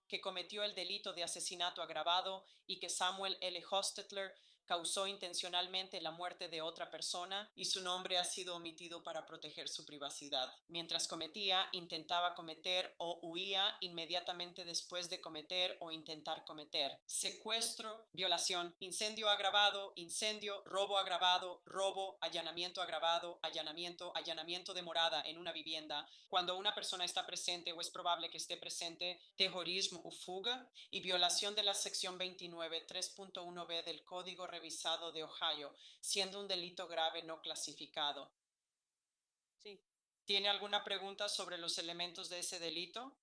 que cometió el delito de asesinato agravado y que Samuel L. Hostetler causó intencionalmente la muerte de otra persona y su nombre ha sido omitido para proteger su privacidad? Mientras cometía, intentaba cometer o huía inmediatamente después de cometer o intentar cometer secuestro, violación, incendio agravado, incendio, robo agravado, robo, allanamiento agravado, allanamiento, allanamiento de morada en una vivienda, cuando una persona está presente o es probable que esté presente, terrorismo o fuga, y violación de la sección 29 3.1b del Código Revisado de Ohio, siendo un delito grave no clasificado. Sí. ¿Tiene alguna pregunta sobre los elementos de ese delito?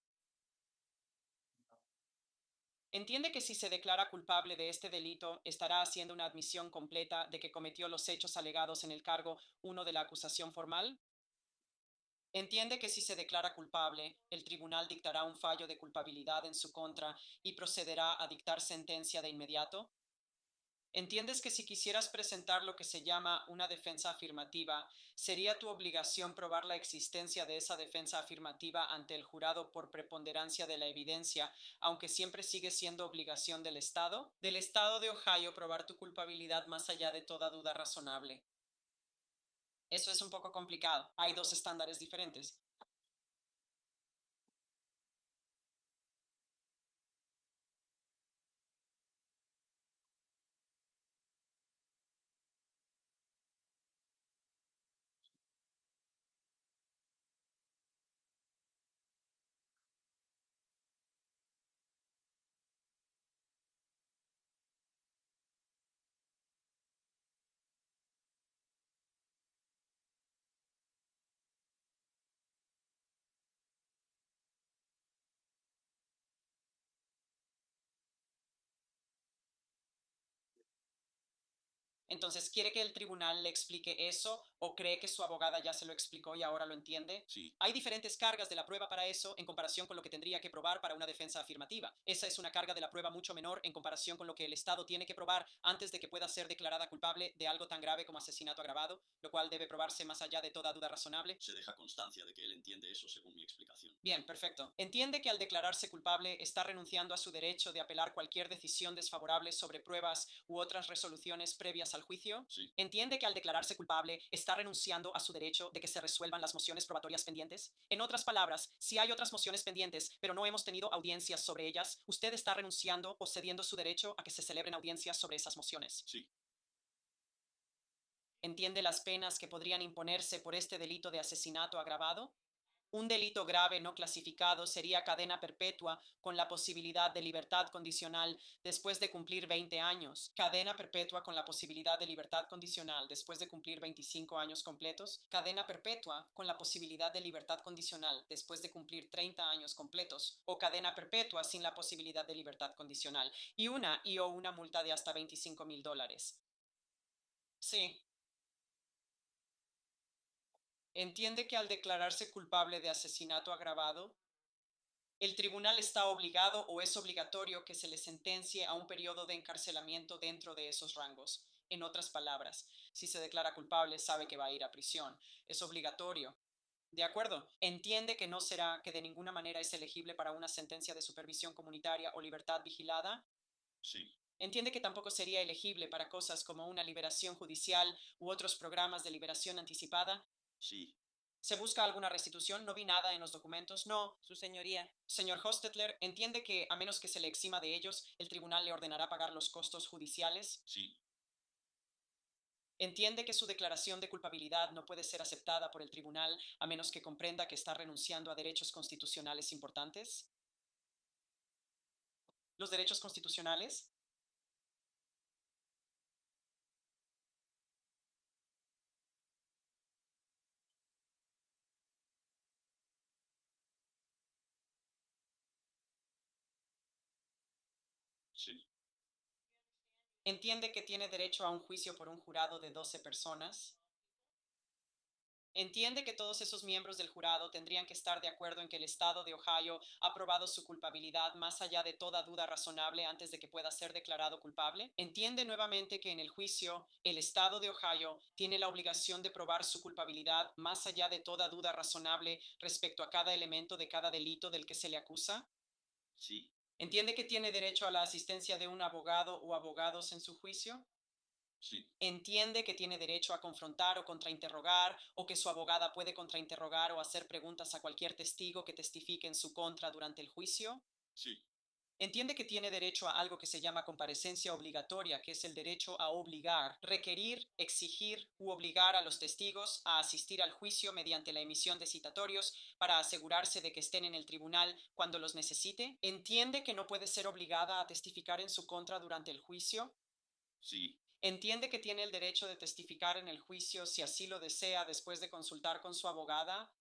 ¿Entiende que si se declara culpable de este delito, estará haciendo una admisión completa de que cometió los hechos alegados en el cargo 1 de la acusación formal? ¿Entiende que si se declara culpable, el tribunal dictará un fallo de culpabilidad en su contra y procederá a dictar sentencia de inmediato? ¿Entiendes que si quisieras presentar lo que se llama una defensa afirmativa, sería tu obligación probar la existencia de esa defensa afirmativa ante el jurado por preponderancia de la evidencia, aunque siempre sigue siendo obligación del Estado de Ohio probar tu culpabilidad más allá de toda duda razonable? Eso es un poco complicado. Hay dos estándares diferentes. Entonces, ¿quiere que el tribunal le explique eso o cree que su abogada ya se lo explicó y ahora lo entiende? Sí. Hay diferentes cargas de la prueba para eso en comparación con lo que tendría que probar para una defensa afirmativa. Esa es una carga de la prueba mucho menor en comparación con lo que el Estado tiene que probar antes de que pueda ser declarada culpable de algo tan grave como asesinato agravado, lo cual debe probarse más allá de toda duda razonable. Se deja constancia de que él entiende eso según mi explicación. Bien, perfecto. Entiende que al declararse culpable está renunciando a su derecho de apelar cualquier decisión desfavorable sobre pruebas u otras resoluciones previas al juicio. Sí. Entiende que al declararse culpable está renunciando a su derecho de que se resuelvan las mociones probatorias pendientes. En otras palabras, si hay otras mociones pendientes, pero no hemos tenido audiencias sobre ellas, usted está renunciando o cediendo su derecho a que se celebren audiencias sobre esas mociones. Sí. ¿Entiende las penas que podrían imponerse por este delito de asesinato agravado? Un delito grave no clasificado sería cadena perpetua con la posibilidad de libertad condicional después de cumplir 20 años. Cadena perpetua con la posibilidad de libertad condicional después de cumplir 25 años completos. Cadena perpetua con la posibilidad de libertad condicional después de cumplir 30 años completos. O cadena perpetua sin la posibilidad de libertad condicional. Y una multa de hasta $25,000. Sí. Entiende que al declararse culpable de asesinato agravado, el tribunal está obligado o es obligatorio que se le sentencie a un periodo de encarcelamiento dentro de esos rangos. En otras palabras, si se declara culpable, sabe que va a ir a prisión. Es obligatorio. De acuerdo, entiende que no será, que de ninguna manera es elegible para una sentencia de supervisión comunitaria o libertad vigilada. Sí. Entiende que tampoco sería elegible para cosas como una liberación judicial u otros programas de liberación anticipada. Sí. ¿Se busca alguna restitución? No vi nada en los documentos. No, Su señoría. señor Hostetler, entiende que, a menos que se le exima de ellos, el tribunal le ordenará pagar los costos judiciales. Sí. Entiende que su declaración de culpabilidad no puede ser aceptada por el tribunal a menos que comprenda que está renunciando a derechos constitucionales importantes. ¿Los derechos constitucionales? Sí. Entiende que tiene derecho a un juicio por un jurado de 12 personas. Entiende que todos esos miembros del jurado tendrían que estar de acuerdo en que el Estado de Ohio ha probado su culpabilidad más allá de toda duda razonable antes de que pueda ser declarado culpable. Entiende nuevamente que en el juicio, el Estado de Ohio tiene la obligación de probar su culpabilidad más allá de toda duda razonable respecto a cada elemento de cada delito del que se le acusa. Sí. Entiende que tiene derecho a la asistencia de un abogado o abogados en su juicio. Sí. Entiende que tiene derecho a confrontar o contrainterrogar, o que su abogada puede contrainterrogar o hacer preguntas a cualquier testigo que testifique en su contra durante el juicio. Sí. Entiende que tiene derecho a algo que se llama comparecencia obligatoria, que es el derecho a obligar, requerir, exigir u obligar a los testigos a asistir al juicio mediante la emisión de citatorios para asegurarse de que estén en el tribunal cuando los necesite. Entiende que no puede ser obligada a testificar en su contra durante el juicio. Sí. Entiende que tiene el derecho de testificar en el juicio si así lo desea después de consultar con su abogada.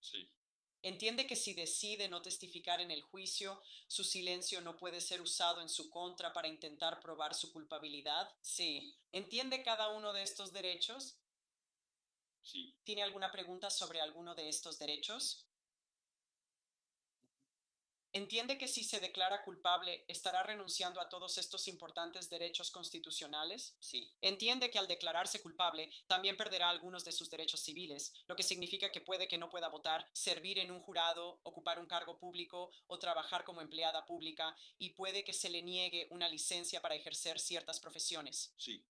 Sí. Entiende que si decide no testificar en el juicio, su silencio no puede ser usado en su contra para intentar probar su culpabilidad. Sí. ¿Entiende cada uno de estos derechos? Sí. ¿Tiene alguna pregunta sobre alguno de estos derechos? ¿Entiende que si se declara culpable estará renunciando a todos estos importantes derechos constitucionales? Sí. ¿Entiende que al declararse culpable también perderá algunos de sus derechos civiles, lo que significa que puede que no pueda votar, servir en un jurado, ocupar un cargo público o trabajar como empleada pública, y puede que se le niegue una licencia para ejercer ciertas profesiones? Sí.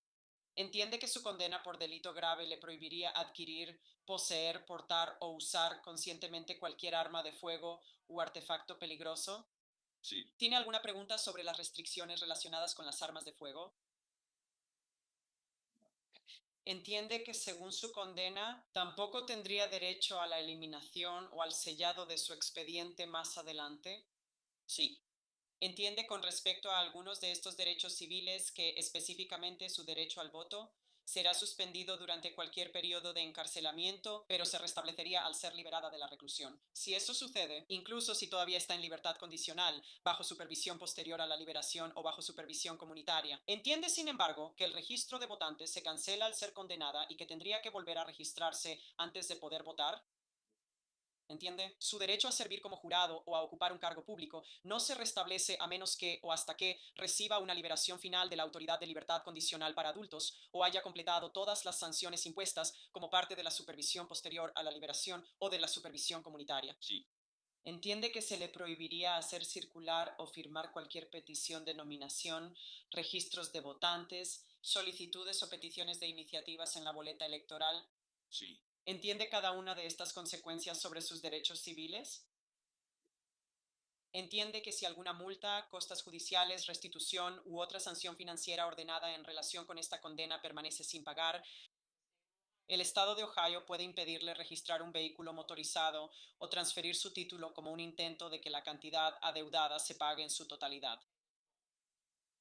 ¿Entiende que su condena por delito grave le prohibiría adquirir, poseer, portar o usar conscientemente cualquier arma de fuego u artefacto peligroso? Sí. ¿Tiene alguna pregunta sobre las restricciones relacionadas con las armas de fuego? ¿Entiende que según su condena tampoco tendría derecho a la eliminación o al sellado de su expediente más adelante? Sí. ¿Entiende con respecto a algunos de estos derechos civiles que específicamente su derecho al voto? Será suspendido durante cualquier periodo de encarcelamiento, pero se restablecería al ser liberada de la reclusión. Si eso sucede, incluso si todavía está en libertad condicional, bajo supervisión posterior a la liberación o bajo supervisión comunitaria. Entiende, sin embargo, que el registro de votantes se cancela al ser condenada y que tendría que volver a registrarse antes de poder votar. ¿Entiende? Su derecho a servir como jurado o a ocupar un cargo público no se restablece a menos que o hasta que reciba una liberación final de la Autoridad de Libertad Condicional para Adultos o haya completado todas las sanciones impuestas como parte de la supervisión posterior a la liberación o de la supervisión comunitaria. Sí, Entiende que se le prohibiría hacer circular o firmar cualquier petición de nominación, registros de votantes, solicitudes o peticiones de iniciativas en la boleta electoral. sí, ¿Entiende cada una de estas consecuencias sobre sus derechos civiles? ¿Entiende que si alguna multa, costas judiciales, restitución u otra sanción financiera ordenada en relación con esta condena permanece sin pagar, el Estado de Ohio puede impedirle registrar un vehículo motorizado o transferir su título como un intento de que la cantidad adeudada se pague en su totalidad?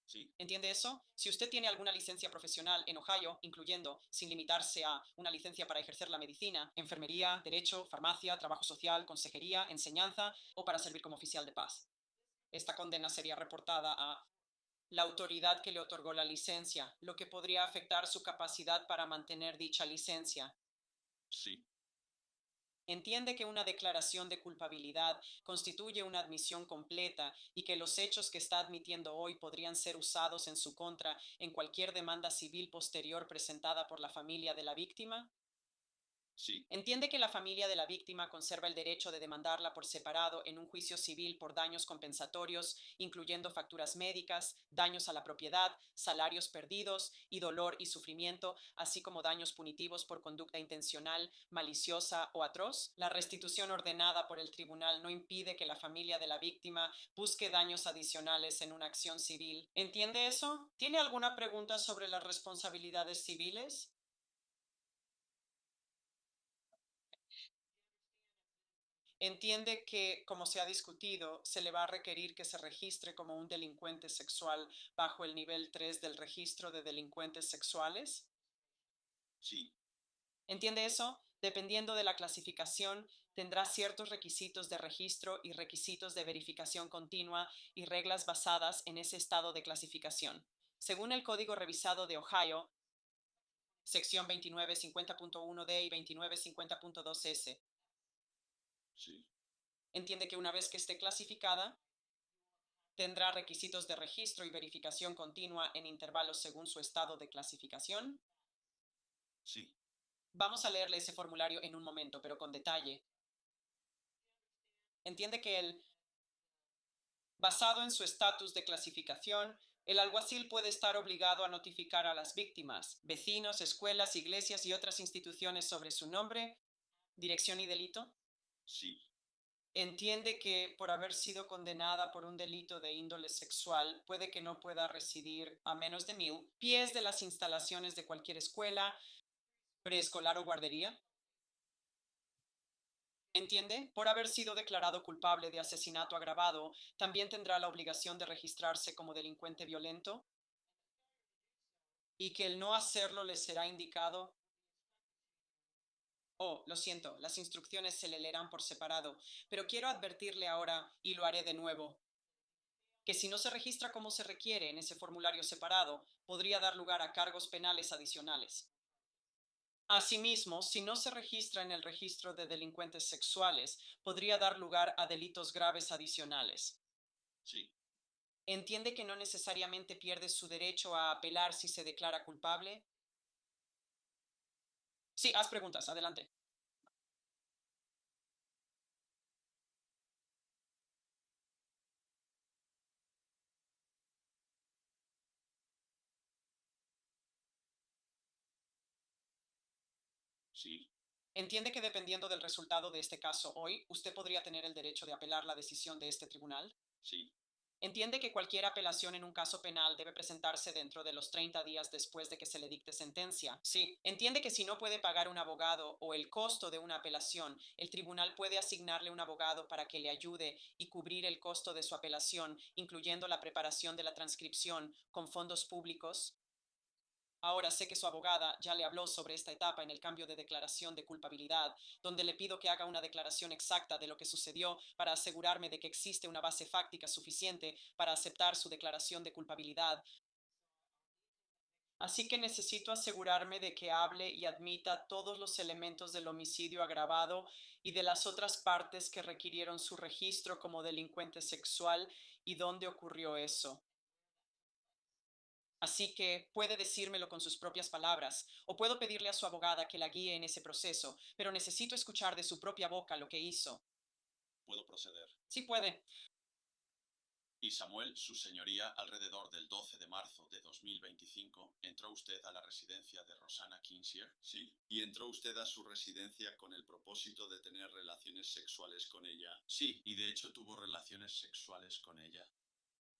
sí, ¿Entiende eso? Si usted tiene alguna licencia profesional en Ohio, incluyendo, sin limitarse a, una licencia para ejercer la medicina, enfermería, derecho, farmacia, trabajo social, consejería, enseñanza o para servir como oficial de paz, esta condena sería reportada a la autoridad que le otorgó la licencia, lo que podría afectar su capacidad para mantener dicha licencia. sí, Entiende que una declaración de culpabilidad constituye una admisión completa y que los hechos que está admitiendo hoy podrían ser usados en su contra en cualquier demanda civil posterior presentada por la familia de la víctima. sí, Entiende que la familia de la víctima conserva el derecho de demandarla por separado en un juicio civil por daños compensatorios, incluyendo facturas médicas, daños a la propiedad, salarios perdidos y dolor y sufrimiento, así como daños punitivos por conducta intencional, maliciosa o atroz. La restitución ordenada por el tribunal no impide que la familia de la víctima busque daños adicionales en una acción civil. ¿Entiende eso? ¿Tiene alguna pregunta sobre las responsabilidades civiles? Entiende que, como se ha discutido, se le va a requerir que se registre como un delincuente sexual bajo el nivel 3 del registro de delincuentes sexuales. sí, ¿Entiende eso? Dependiendo de la clasificación, tendrá ciertos requisitos de registro y requisitos de verificación continua y reglas basadas en ese estado de clasificación. Según el Código Revisado de Ohio, sección 2950.1d y 2950.2s, sí, entiende que una vez que esté clasificada, tendrá requisitos de registro y verificación continua en intervalos según su estado de clasificación. sí, Vamos a leerle ese formulario en un momento, pero con detalle. Entiende que basado en su estatus de clasificación, el alguacil puede estar obligado a notificar a las víctimas, vecinos, escuelas, iglesias y otras instituciones sobre su nombre, dirección y delito. sí, Entiende que por haber sido condenada por un delito de índole sexual, puede que no pueda residir a menos de 1000 pies de las instalaciones de cualquier escuela, preescolar o guardería. ¿Entiende? Por haber sido declarado culpable de asesinato agravado, también tendrá la obligación de registrarse como delincuente violento y que el no hacerlo le será indicado. Oh, lo siento, las instrucciones se le leerán por separado, pero quiero advertirle ahora, y lo haré de nuevo, que si no se registra como se requiere en ese formulario separado, podría dar lugar a cargos penales adicionales. Asimismo, si no se registra en el registro de delincuentes sexuales, podría dar lugar a delitos graves adicionales. sí. ¿Entiende que no necesariamente pierde su derecho a apelar si se declara culpable? Sí, haz preguntas, adelante. Sí, ¿Entiende que dependiendo del resultado de este caso hoy, usted podría tener el derecho de apelar la decisión de este tribunal? sí, Entiende que cualquier apelación en un caso penal debe presentarse dentro de los 30 días después de que se le dicte sentencia. Sí. Entiende que si no puede pagar un abogado o el costo de una apelación, el tribunal puede asignarle un abogado para que le ayude y cubrir el costo de su apelación, incluyendo la preparación de la transcripción con fondos públicos. Ahora sé que su abogada ya le habló sobre esta etapa en el cambio de declaración de culpabilidad, donde le pido que haga una declaración exacta de lo que sucedió para asegurarme de que existe una base fáctica suficiente para aceptar su declaración de culpabilidad. Así que necesito asegurarme de que hable y admita todos los elementos del homicidio agravado y de las otras partes que requirieron su registro como delincuente sexual y dónde ocurrió eso. Así que puede decírmelo con sus propias palabras, o puedo pedirle a su abogada que la guíe en ese proceso, pero necesito escuchar de su propia boca lo que hizo. Puedo proceder. Sí puede. Y Samuel, su señoría, alrededor del 12 de marzo de 2025, ¿entró usted a la residencia de Rosanna Kinsier? Sí. ¿Y entró usted a su residencia con el propósito de tener relaciones sexuales con ella? Sí. ¿Y de hecho tuvo relaciones sexuales con ella?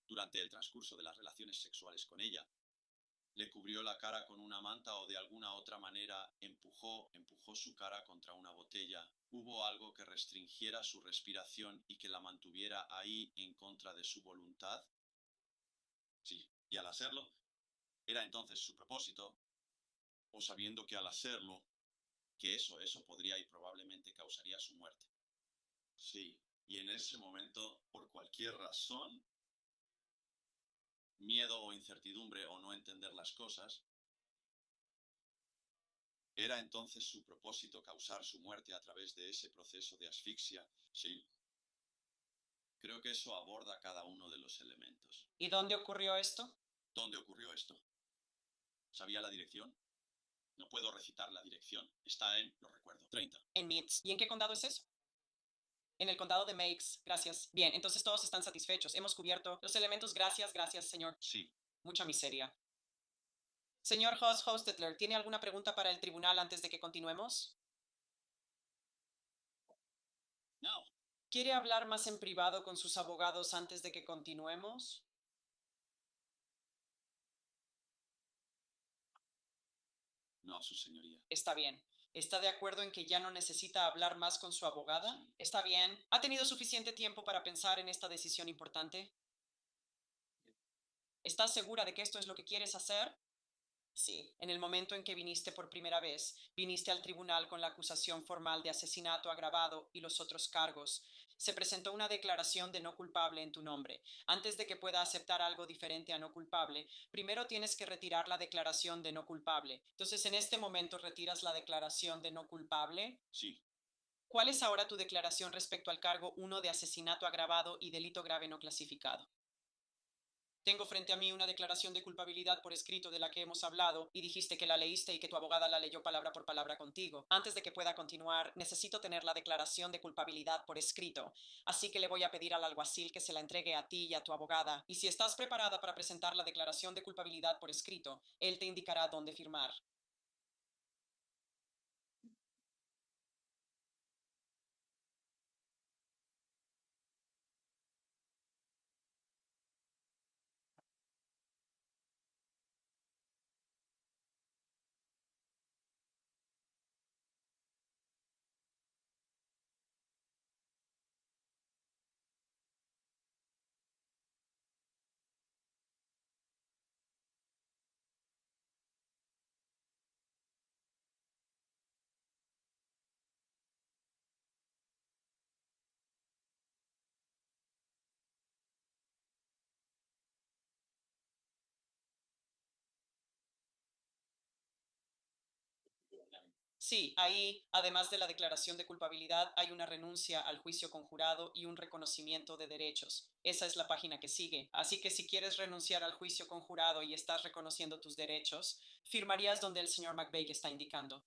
Durante el transcurso de las relaciones sexuales con ella, ¿le cubrió la cara con una manta o de alguna otra manera empujó su cara contra una botella? ¿Hubo algo que restringiera su respiración y que la mantuviera ahí en contra de su voluntad? Sí. ¿Y al hacerlo, era entonces su propósito, o sabiendo que al hacerlo, que eso podría y probablemente causaría su muerte? Sí. Y en ese momento, por cualquier razón, miedo o incertidumbre o no entender las cosas, ¿era entonces su propósito causar su muerte a través de ese proceso de asfixia? Sí. Creo que eso aborda cada uno de los elementos. ¿Y dónde ocurrió esto? ¿Dónde ocurrió esto? ¿Sabía la dirección? No puedo recitar la dirección. Está en, lo recuerdo, 30. En Meads. ¿Y en qué condado es eso? En el condado de Meigs. Gracias. Bien, entonces todos están satisfechos. Hemos cubierto los elementos. Gracias, gracias, señor. Sí. Mucha miseria. Señor Hostetler, ¿tiene alguna pregunta para el tribunal antes de que continuemos? No. ¿Quiere hablar más en privado con sus abogados antes de que continuemos? No, su señoría. Está bien. ¿Está de acuerdo en que ya no necesita hablar más con su abogada? Sí. Está bien. ¿Ha tenido suficiente tiempo para pensar en esta decisión importante? ¿Estás segura de que esto es lo que quieres hacer? Sí. En el momento en que viniste por primera vez, viniste al tribunal con la acusación formal de asesinato agravado y los otros cargos. Se presentó una declaración de no culpable en tu nombre. Antes de que pueda aceptar algo diferente a no culpable, primero tienes que retirar la declaración de no culpable. Entonces, en este momento retiras la declaración de no culpable. Sí. ¿Cuál es ahora tu declaración respecto al cargo 1 de asesinato agravado y delito grave no clasificado? Tengo frente a mí una declaración de culpabilidad por escrito de la que hemos hablado y dijiste que la leíste y que tu abogada la leyó palabra por palabra contigo. Antes de que pueda continuar, necesito tener la declaración de culpabilidad por escrito. Así que le voy a pedir al alguacil que se la entregue a ti y a tu abogada. Y si estás preparada para presentar la declaración de culpabilidad por escrito, él te indicará dónde firmar. Sí, ahí, además de la declaración de culpabilidad, hay una renuncia al juicio conjurado y un reconocimiento de derechos. Esa es la página que sigue. Así que si quieres renunciar al juicio conjurado y estás reconociendo tus derechos, firmarías donde el señor McVeigh está indicando.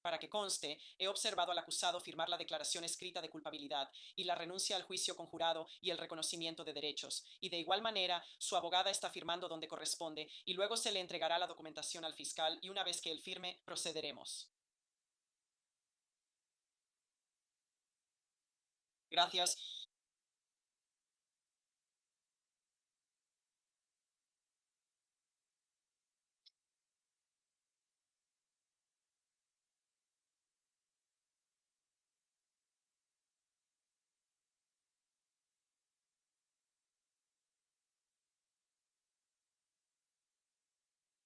Para que conste, he observado al acusado firmar la declaración escrita de culpabilidad y la renuncia al juicio conjurado y el reconocimiento de derechos, y de igual manera, su abogada está firmando donde corresponde, y luego se le entregará la documentación al fiscal, y una vez que él firme, procederemos. Gracias.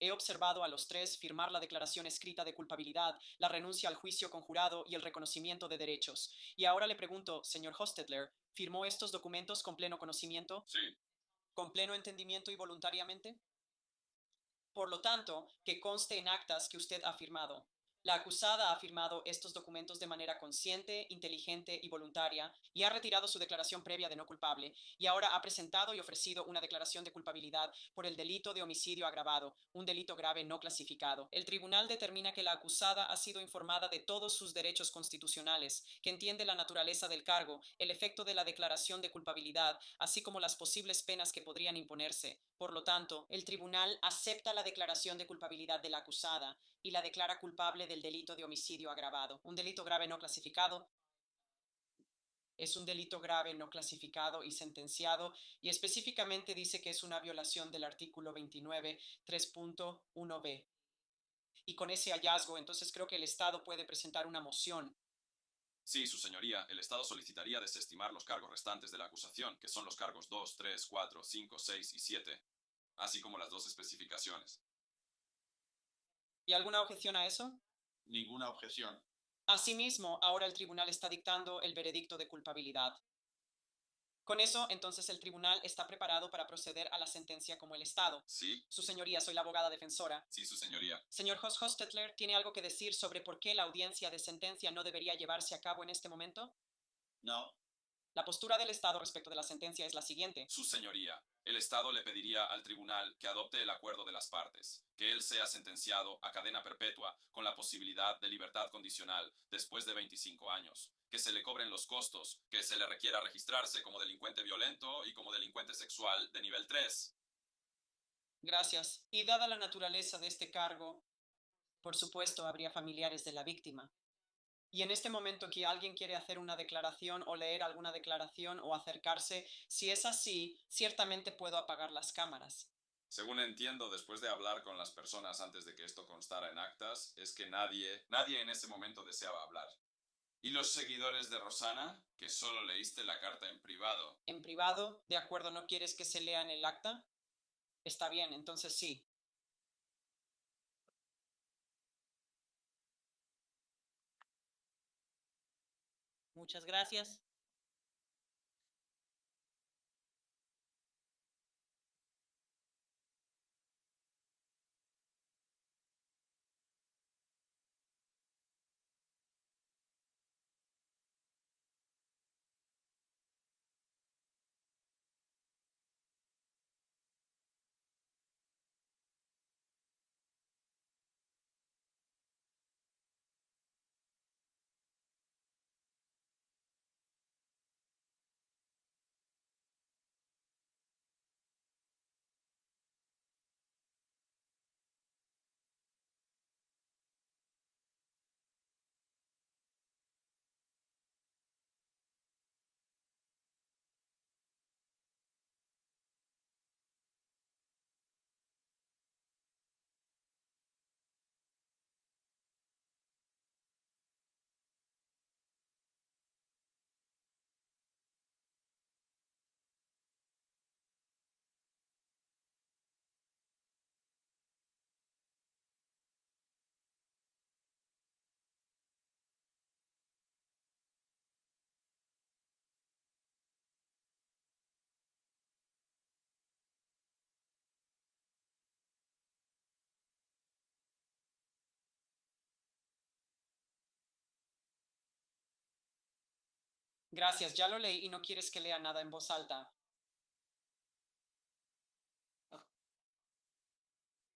He observado a los tres firmar la declaración escrita de culpabilidad, la renuncia al juicio conjurado y el reconocimiento de derechos. Y ahora le pregunto, señor Hostetler, ¿firmó estos documentos con pleno conocimiento? Sí. ¿Con pleno entendimiento y voluntariamente? Por lo tanto, que conste en actas que usted ha firmado. La acusada ha firmado estos documentos de manera consciente, inteligente y voluntaria, y ha retirado su declaración previa de no culpable, y ahora ha presentado y ofrecido una declaración de culpabilidad por el delito de homicidio agravado, un delito grave no clasificado. El tribunal determina que la acusada ha sido informada de todos sus derechos constitucionales, que entiende la naturaleza del cargo, el efecto de la declaración de culpabilidad, así como las posibles penas que podrían imponerse. Por lo tanto, el tribunal acepta la declaración de culpabilidad de la acusada y la declara culpable del delito de homicidio agravado. Un delito grave no clasificado es un delito grave no clasificado y sentenciado, y específicamente dice que es una violación del artículo 29, 3.1b. Y con ese hallazgo, entonces creo que el Estado puede presentar una moción. Sí, su señoría, el Estado solicitaría desestimar los cargos restantes de la acusación, que son los cargos 2, 3, 4, 5, 6 y 7, así como las dos especificaciones. ¿Y alguna objeción a eso? Ninguna objeción. Asimismo, ahora el tribunal está dictando el veredicto de culpabilidad. Con eso, entonces el tribunal está preparado para proceder a la sentencia como el Estado. Sí, Su señoría, soy la abogada defensora. sí, su señoría. Señor Hostetler, ¿tiene algo que decir sobre por qué la audiencia de sentencia no debería llevarse a cabo en este momento? No. La postura del Estado respecto de la sentencia es la siguiente. Su señoría, el Estado le pediría al tribunal que adopte el acuerdo de las partes, que él sea sentenciado a cadena perpetua con la posibilidad de libertad condicional después de 25 años, que se le cobren los costos, que se le requiera registrarse como delincuente violento y como delincuente sexual de nivel 3. Gracias. Y dada la naturaleza de este cargo, por supuesto, habría familiares de la víctima. Y en este momento que alguien quiere hacer una declaración o leer alguna declaración o acercarse, si es así, ciertamente puedo apagar las cámaras. Según entiendo, después de hablar con las personas antes de que esto constara en actas, es que nadie en ese momento deseaba hablar. ¿Y los seguidores de Rosana? Que solo leíste la carta en privado. En privado, ¿de acuerdo? ¿No quieres que se lea en el acta? Está bien, entonces sí. Muchas gracias. Gracias, ya lo leí y no quieres que lea nada en voz alta.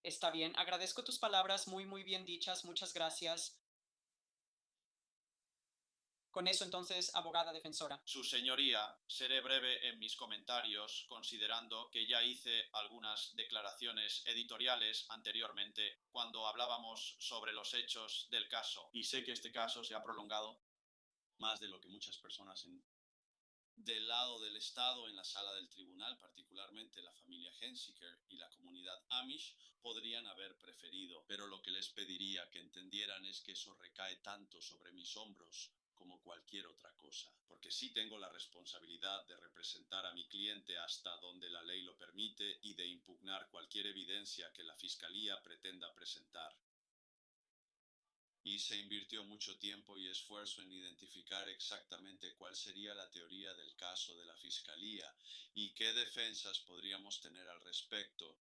Está bien, agradezco tus palabras muy bien dichas, muchas gracias. Con eso entonces, abogada defensora. Su señoría, seré breve en mis comentarios, considerando que ya hice algunas declaraciones editoriales anteriormente cuando hablábamos sobre los hechos del caso. Y sé que este caso se ha prolongado más de lo que muchas personas del lado del Estado en la sala del tribunal, particularmente la familia Hensiker y la comunidad Amish, podrían haber preferido. Pero lo que les pediría que entendieran es que eso recae tanto sobre mis hombros como cualquier otra cosa, porque sí tengo la responsabilidad de representar a mi cliente hasta donde la ley lo permite y de impugnar cualquier evidencia que la Fiscalía pretenda presentar. Y se invirtió mucho tiempo y esfuerzo en identificar exactamente cuál sería la teoría del caso de la Fiscalía y qué defensas podríamos tener al respecto.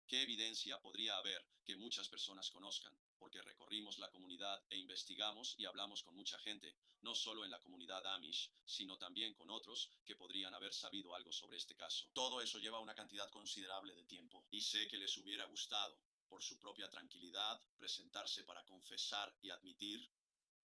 ¿Qué evidencia podría haber que muchas personas conozcan? Porque recorrimos la comunidad e investigamos y hablamos con mucha gente, no solo en la comunidad Amish, sino también con otros que podrían haber sabido algo sobre este caso. Todo eso lleva una cantidad considerable de tiempo y sé que les hubiera gustado, por su propia tranquilidad, presentarse para confesar y admitir,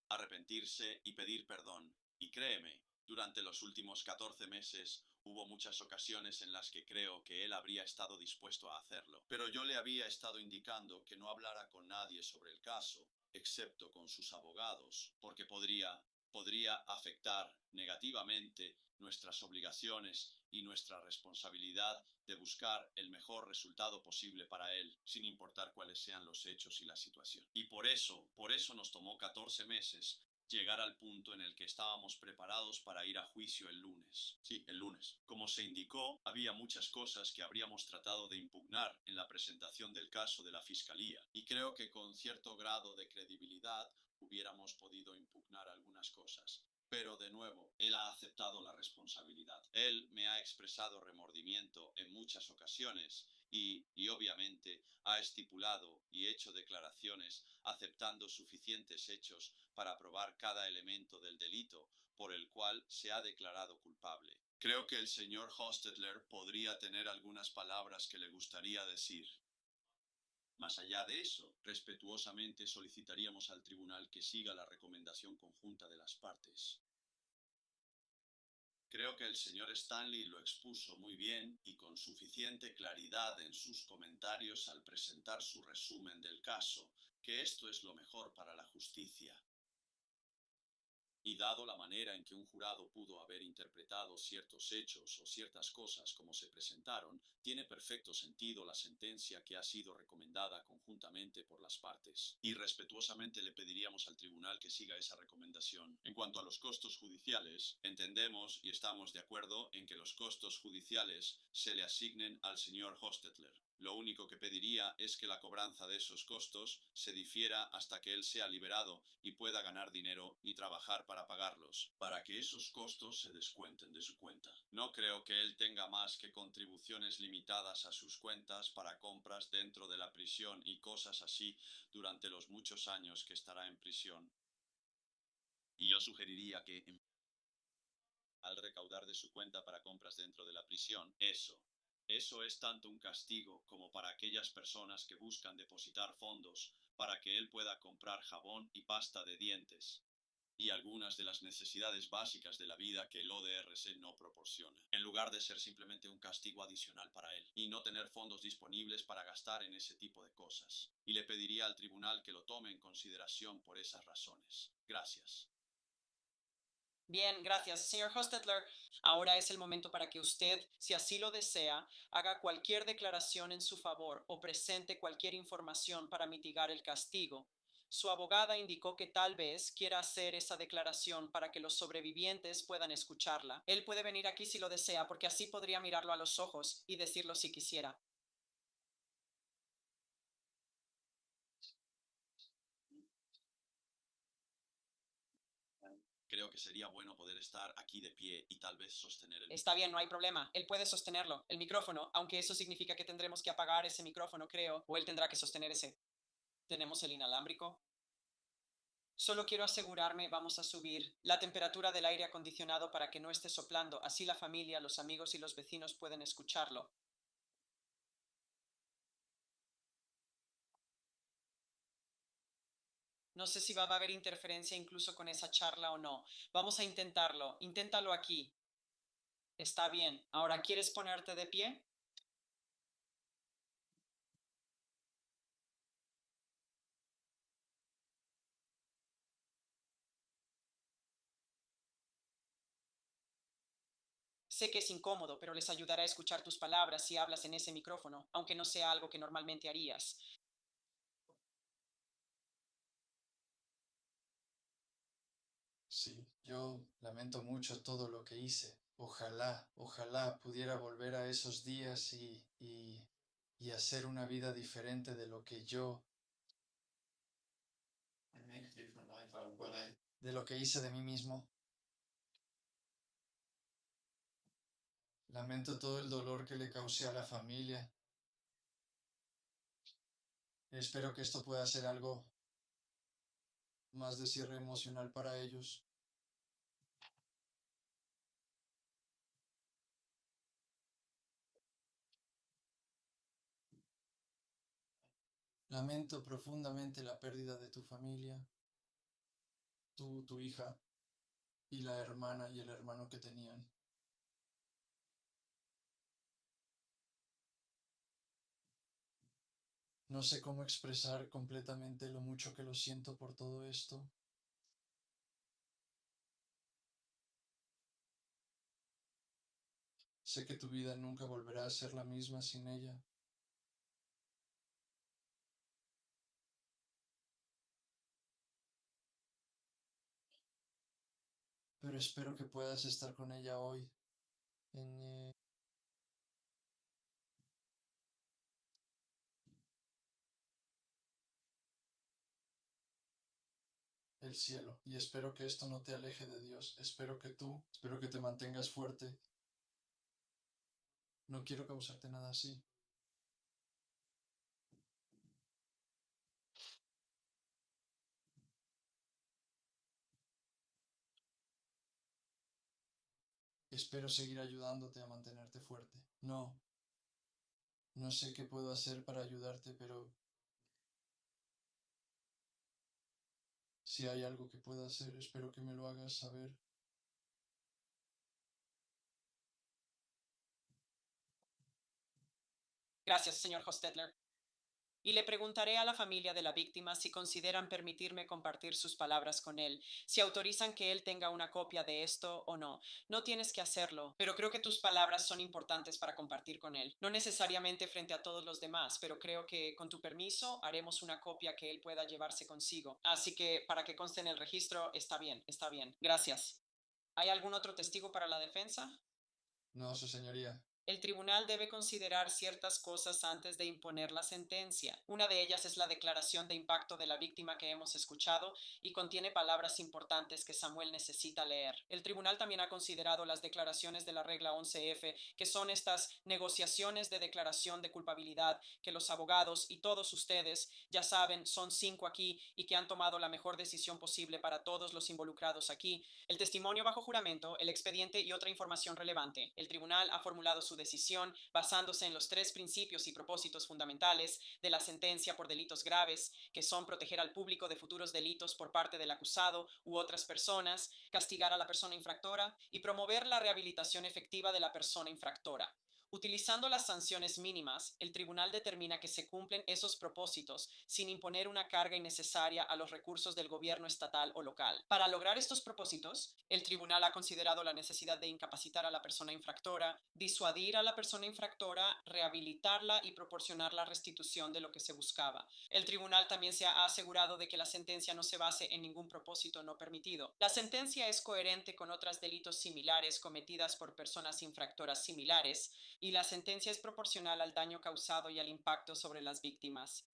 arrepentirse y pedir perdón. Y créeme, durante los últimos 14 meses hubo muchas ocasiones en las que creo que él habría estado dispuesto a hacerlo. Pero yo le había estado indicando que no hablara con nadie sobre el caso, excepto con sus abogados, porque podría afectar negativamente nuestras obligaciones y nuestra responsabilidad de buscar el mejor resultado posible para él, sin importar cuáles sean los hechos y la situación. Y por eso nos tomó 14 meses llegar al punto en el que estábamos preparados para ir a juicio el lunes. Sí, el lunes. Como se indicó, había muchas cosas que habríamos tratado de impugnar en la presentación del caso de la Fiscalía, y creo que con cierto grado de credibilidad hubiéramos podido impugnar algunas cosas. Pero de nuevo, él ha aceptado la responsabilidad. Él me ha expresado remordimiento en muchas ocasiones y obviamente ha estipulado y hecho declaraciones aceptando suficientes hechos para probar cada elemento del delito por el cual se ha declarado culpable. Creo que el señor Hostetler podría tener algunas palabras que le gustaría decir. Más allá de eso, respetuosamente solicitaríamos al tribunal que siga la recomendación conjunta de las partes. Creo que el señor Stanley lo expuso muy bien y con suficiente claridad en sus comentarios al presentar su resumen del caso, que esto es lo mejor para la justicia. Y dado la manera en que un jurado pudo haber interpretado ciertos hechos o ciertas cosas como se presentaron, tiene perfecto sentido la sentencia que ha sido recomendada conjuntamente por las partes. Y respetuosamente le pediríamos al tribunal que siga esa recomendación. En cuanto a los costos judiciales, entendemos y estamos de acuerdo en que los costos judiciales se le asignen al señor Hostetler. Lo único que pediría es que la cobranza de esos costos se difiera hasta que él sea liberado y pueda ganar dinero y trabajar para pagarlos, para que esos costos se descuenten de su cuenta. No creo que él tenga más que contribuciones limitadas a sus cuentas para compras dentro de la prisión y cosas así durante los muchos años que estará en prisión. Y yo sugeriría que, al recaudar de su cuenta para compras dentro de la prisión, eso es tanto un castigo como para aquellas personas que buscan depositar fondos para que él pueda comprar jabón y pasta de dientes y algunas de las necesidades básicas de la vida que el ODRC no proporciona, en lugar de ser simplemente un castigo adicional para él y no tener fondos disponibles para gastar en ese tipo de cosas. Y le pediría al tribunal que lo tome en consideración por esas razones. Gracias. Bien, gracias, señor Hostetler. Ahora es el momento para que usted, si así lo desea, haga cualquier declaración en su favor o presente cualquier información para mitigar el castigo. Su abogada indicó que tal vez quiera hacer esa declaración para que los sobrevivientes puedan escucharla. Él puede venir aquí si lo desea, porque así podría mirarlo a los ojos y decirlo si quisiera. Creo que sería bueno poder estar aquí de pie y tal vez sostener el Está bien, no hay problema. Él puede sostenerlo, el micrófono, aunque eso significa que tendremos que apagar ese micrófono, creo, o él tendrá que sostener ese. ¿Tenemos el inalámbrico? Solo quiero asegurarme, vamos a subir la temperatura del aire acondicionado para que no esté soplando, así la familia, los amigos y los vecinos pueden escucharlo. No sé si va a haber interferencia incluso con esa charla o no. Vamos a intentarlo. Inténtalo aquí. Está bien. Ahora, ¿quieres ponerte de pie? Sé que es incómodo, pero les ayudará a escuchar tus palabras si hablas en ese micrófono, aunque no sea algo que normalmente harías. Sí, yo lamento mucho todo lo que hice. Ojalá pudiera volver a esos días y hacer una vida diferente de lo que de lo que hice de mí mismo. Lamento todo el dolor que le causé a la familia. Espero que esto pueda ser algo más de cierre emocional para ellos. Lamento profundamente la pérdida de tu familia, tu hija y la hermana y el hermano que tenían. No sé cómo expresar completamente lo mucho que lo siento por todo esto. Sé que tu vida nunca volverá a ser la misma sin ella. Pero espero que puedas estar con ella hoy en el cielo. Y espero que esto no te aleje de Dios. Espero que te mantengas fuerte. No quiero causarte nada así. Espero seguir ayudándote a mantenerte fuerte. No sé qué puedo hacer para ayudarte, pero si hay algo que pueda hacer, espero que me lo hagas saber. Gracias, señor Hostetler. Y le preguntaré a la familia de la víctima si consideran permitirme compartir sus palabras con él, si autorizan que él tenga una copia de esto o no. No tienes que hacerlo, pero creo que tus palabras son importantes para compartir con él. No necesariamente frente a todos los demás, pero creo que con tu permiso haremos una copia que él pueda llevarse consigo. Así que para que conste en el registro, está bien, está bien. Gracias. ¿Hay algún otro testigo para la defensa? No, su señoría. El tribunal debe considerar ciertas cosas antes de imponer la sentencia. Una de ellas es la declaración de impacto de la víctima que hemos escuchado y contiene palabras importantes que Samuel necesita leer. El tribunal también ha considerado las declaraciones de la regla 11F, que son estas negociaciones de declaración de culpabilidad que los abogados y todos ustedes ya saben son 5 aquí y que han tomado la mejor decisión posible para todos los involucrados aquí. El testimonio bajo juramento, el expediente y otra información relevante. El tribunal ha formulado su decisión basándose en los 3 principios y propósitos fundamentales de la sentencia por delitos graves, que son proteger al público de futuros delitos por parte del acusado u otras personas, castigar a la persona infractora y promover la rehabilitación efectiva de la persona infractora. Utilizando las sanciones mínimas, el tribunal determina que se cumplen esos propósitos sin imponer una carga innecesaria a los recursos del gobierno estatal o local. Para lograr estos propósitos, el tribunal ha considerado la necesidad de incapacitar a la persona infractora, disuadir a la persona infractora, rehabilitarla y proporcionar la restitución de lo que se buscaba. El tribunal también se ha asegurado de que la sentencia no se base en ningún propósito no permitido. La sentencia es coherente con otros delitos similares cometidas por personas infractoras similares y la sentencia es proporcional al daño causado y al impacto sobre las víctimas.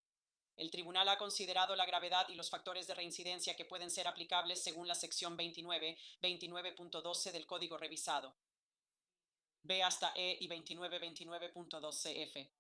El tribunal ha considerado la gravedad y los factores de reincidencia que pueden ser aplicables según la sección 29, 29.12 del Código revisado. B hasta E y 29, 29.12 F.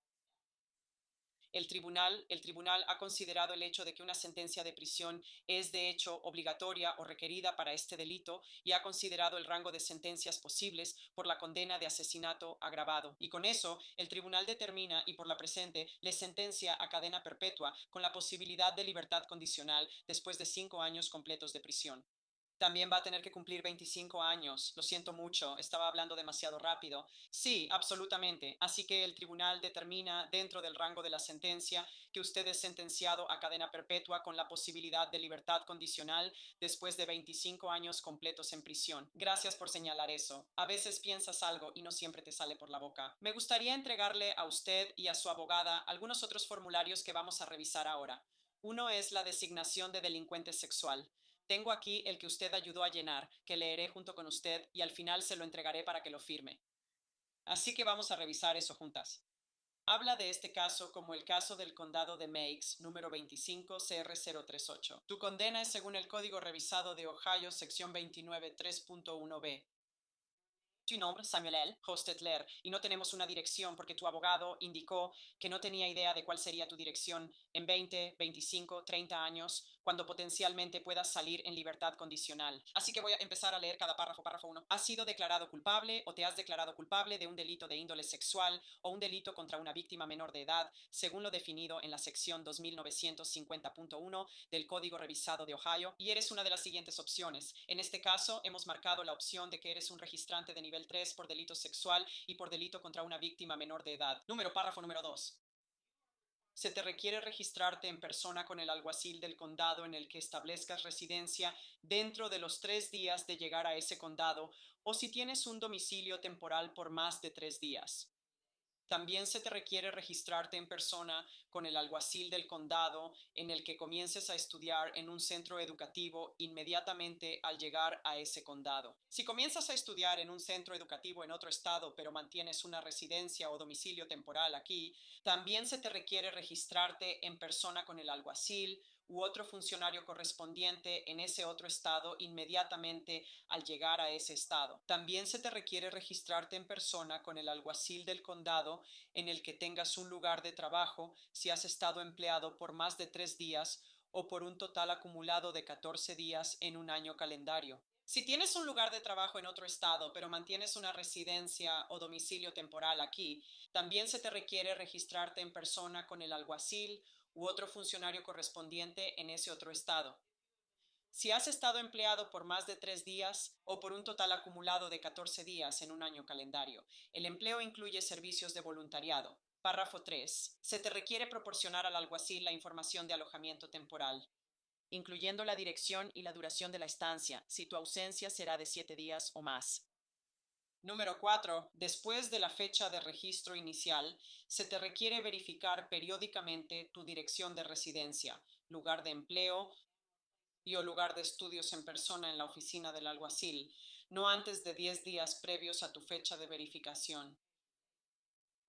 El tribunal ha considerado el hecho de que una sentencia de prisión es de hecho obligatoria o requerida para este delito y ha considerado el rango de sentencias posibles por la condena de asesinato agravado. Y con eso, el tribunal determina y por la presente le sentencia a cadena perpetua con la posibilidad de libertad condicional después de 5 años completos de prisión. También va a tener que cumplir 25 años. Lo siento mucho, estaba hablando demasiado rápido. Sí, absolutamente. Así que el tribunal determina dentro del rango de la sentencia que usted es sentenciado a cadena perpetua con la posibilidad de libertad condicional después de 25 años completos en prisión. Gracias por señalar eso. A veces piensas algo y no siempre te sale por la boca. Me gustaría entregarle a usted y a su abogada algunos otros formularios que vamos a revisar ahora. Uno es la designación de delincuente sexual. Tengo aquí el que usted ayudó a llenar, que leeré junto con usted y al final se lo entregaré para que lo firme. Así que vamos a revisar eso juntas. Habla de este caso como el caso del condado de Meigs, número 25 CR038. Tu condena es según el Código Revisado de Ohio, sección 29 3.1b. Tu nombre, Samuel L. Hostetler, y no tenemos una dirección porque tu abogado indicó que no tenía idea de cuál sería tu dirección en 20, 25, 30 años, cuando potencialmente puedas salir en libertad condicional. Así que voy a empezar a leer cada párrafo. Párrafo 1. ¿Has sido declarado culpable o te has declarado culpable de un delito de índole sexual o un delito contra una víctima menor de edad, según lo definido en la sección 2950.1 del Código Revisado de Ohio? Y eres una de las siguientes opciones. En este caso, hemos marcado la opción de que eres un registrante de nivel 3 por delito sexual y por delito contra una víctima menor de edad. Párrafo número 2. Se te requiere registrarte en persona con el alguacil del condado en el que establezcas residencia dentro de los 3 días de llegar a ese condado o si tienes un domicilio temporal por más de 3 días. También se te requiere registrarte en persona con el alguacil del condado en el que comiences a estudiar en un centro educativo inmediatamente al llegar a ese condado. Si comienzas a estudiar en un centro educativo en otro estado pero mantienes una residencia o domicilio temporal aquí, también se te requiere registrarte en persona con el alguacil u otro funcionario correspondiente en ese otro estado inmediatamente al llegar a ese estado. También se te requiere registrarte en persona con el alguacil del condado en el que tengas un lugar de trabajo si has estado empleado por más de 3 días o por un total acumulado de 14 días en un año calendario. Si tienes un lugar de trabajo en otro estado, pero mantienes una residencia o domicilio temporal aquí, también se te requiere registrarte en persona con el alguacil u otro funcionario correspondiente en ese otro estado. Si has estado empleado por más de 3 días o por un total acumulado de 14 días en un año calendario, el empleo incluye servicios de voluntariado. Párrafo 3. Se te requiere proporcionar al alguacil la información de alojamiento temporal, incluyendo la dirección y la duración de la estancia, si tu ausencia será de 7 días o más. 4. Después de la fecha de registro inicial, se te requiere verificar periódicamente tu dirección de residencia, lugar de empleo y o lugar de estudios en persona en la oficina del alguacil, no antes de 10 días previos a tu fecha de verificación.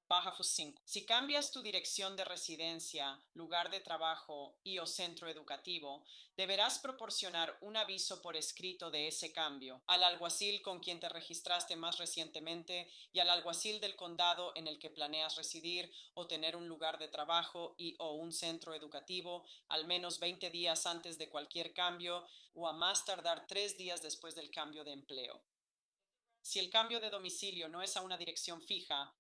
Párrafo 5. Si cambias tu dirección de residencia, lugar de trabajo y o centro educativo, deberás proporcionar un aviso por escrito de ese cambio al alguacil con quien te registraste más recientemente y al alguacil del condado en el que planeas residir o tener un lugar de trabajo y o un centro educativo al menos 20 días antes de cualquier cambio o a más tardar 3 días después del cambio de empleo. Si el cambio de domicilio no es a una dirección fija,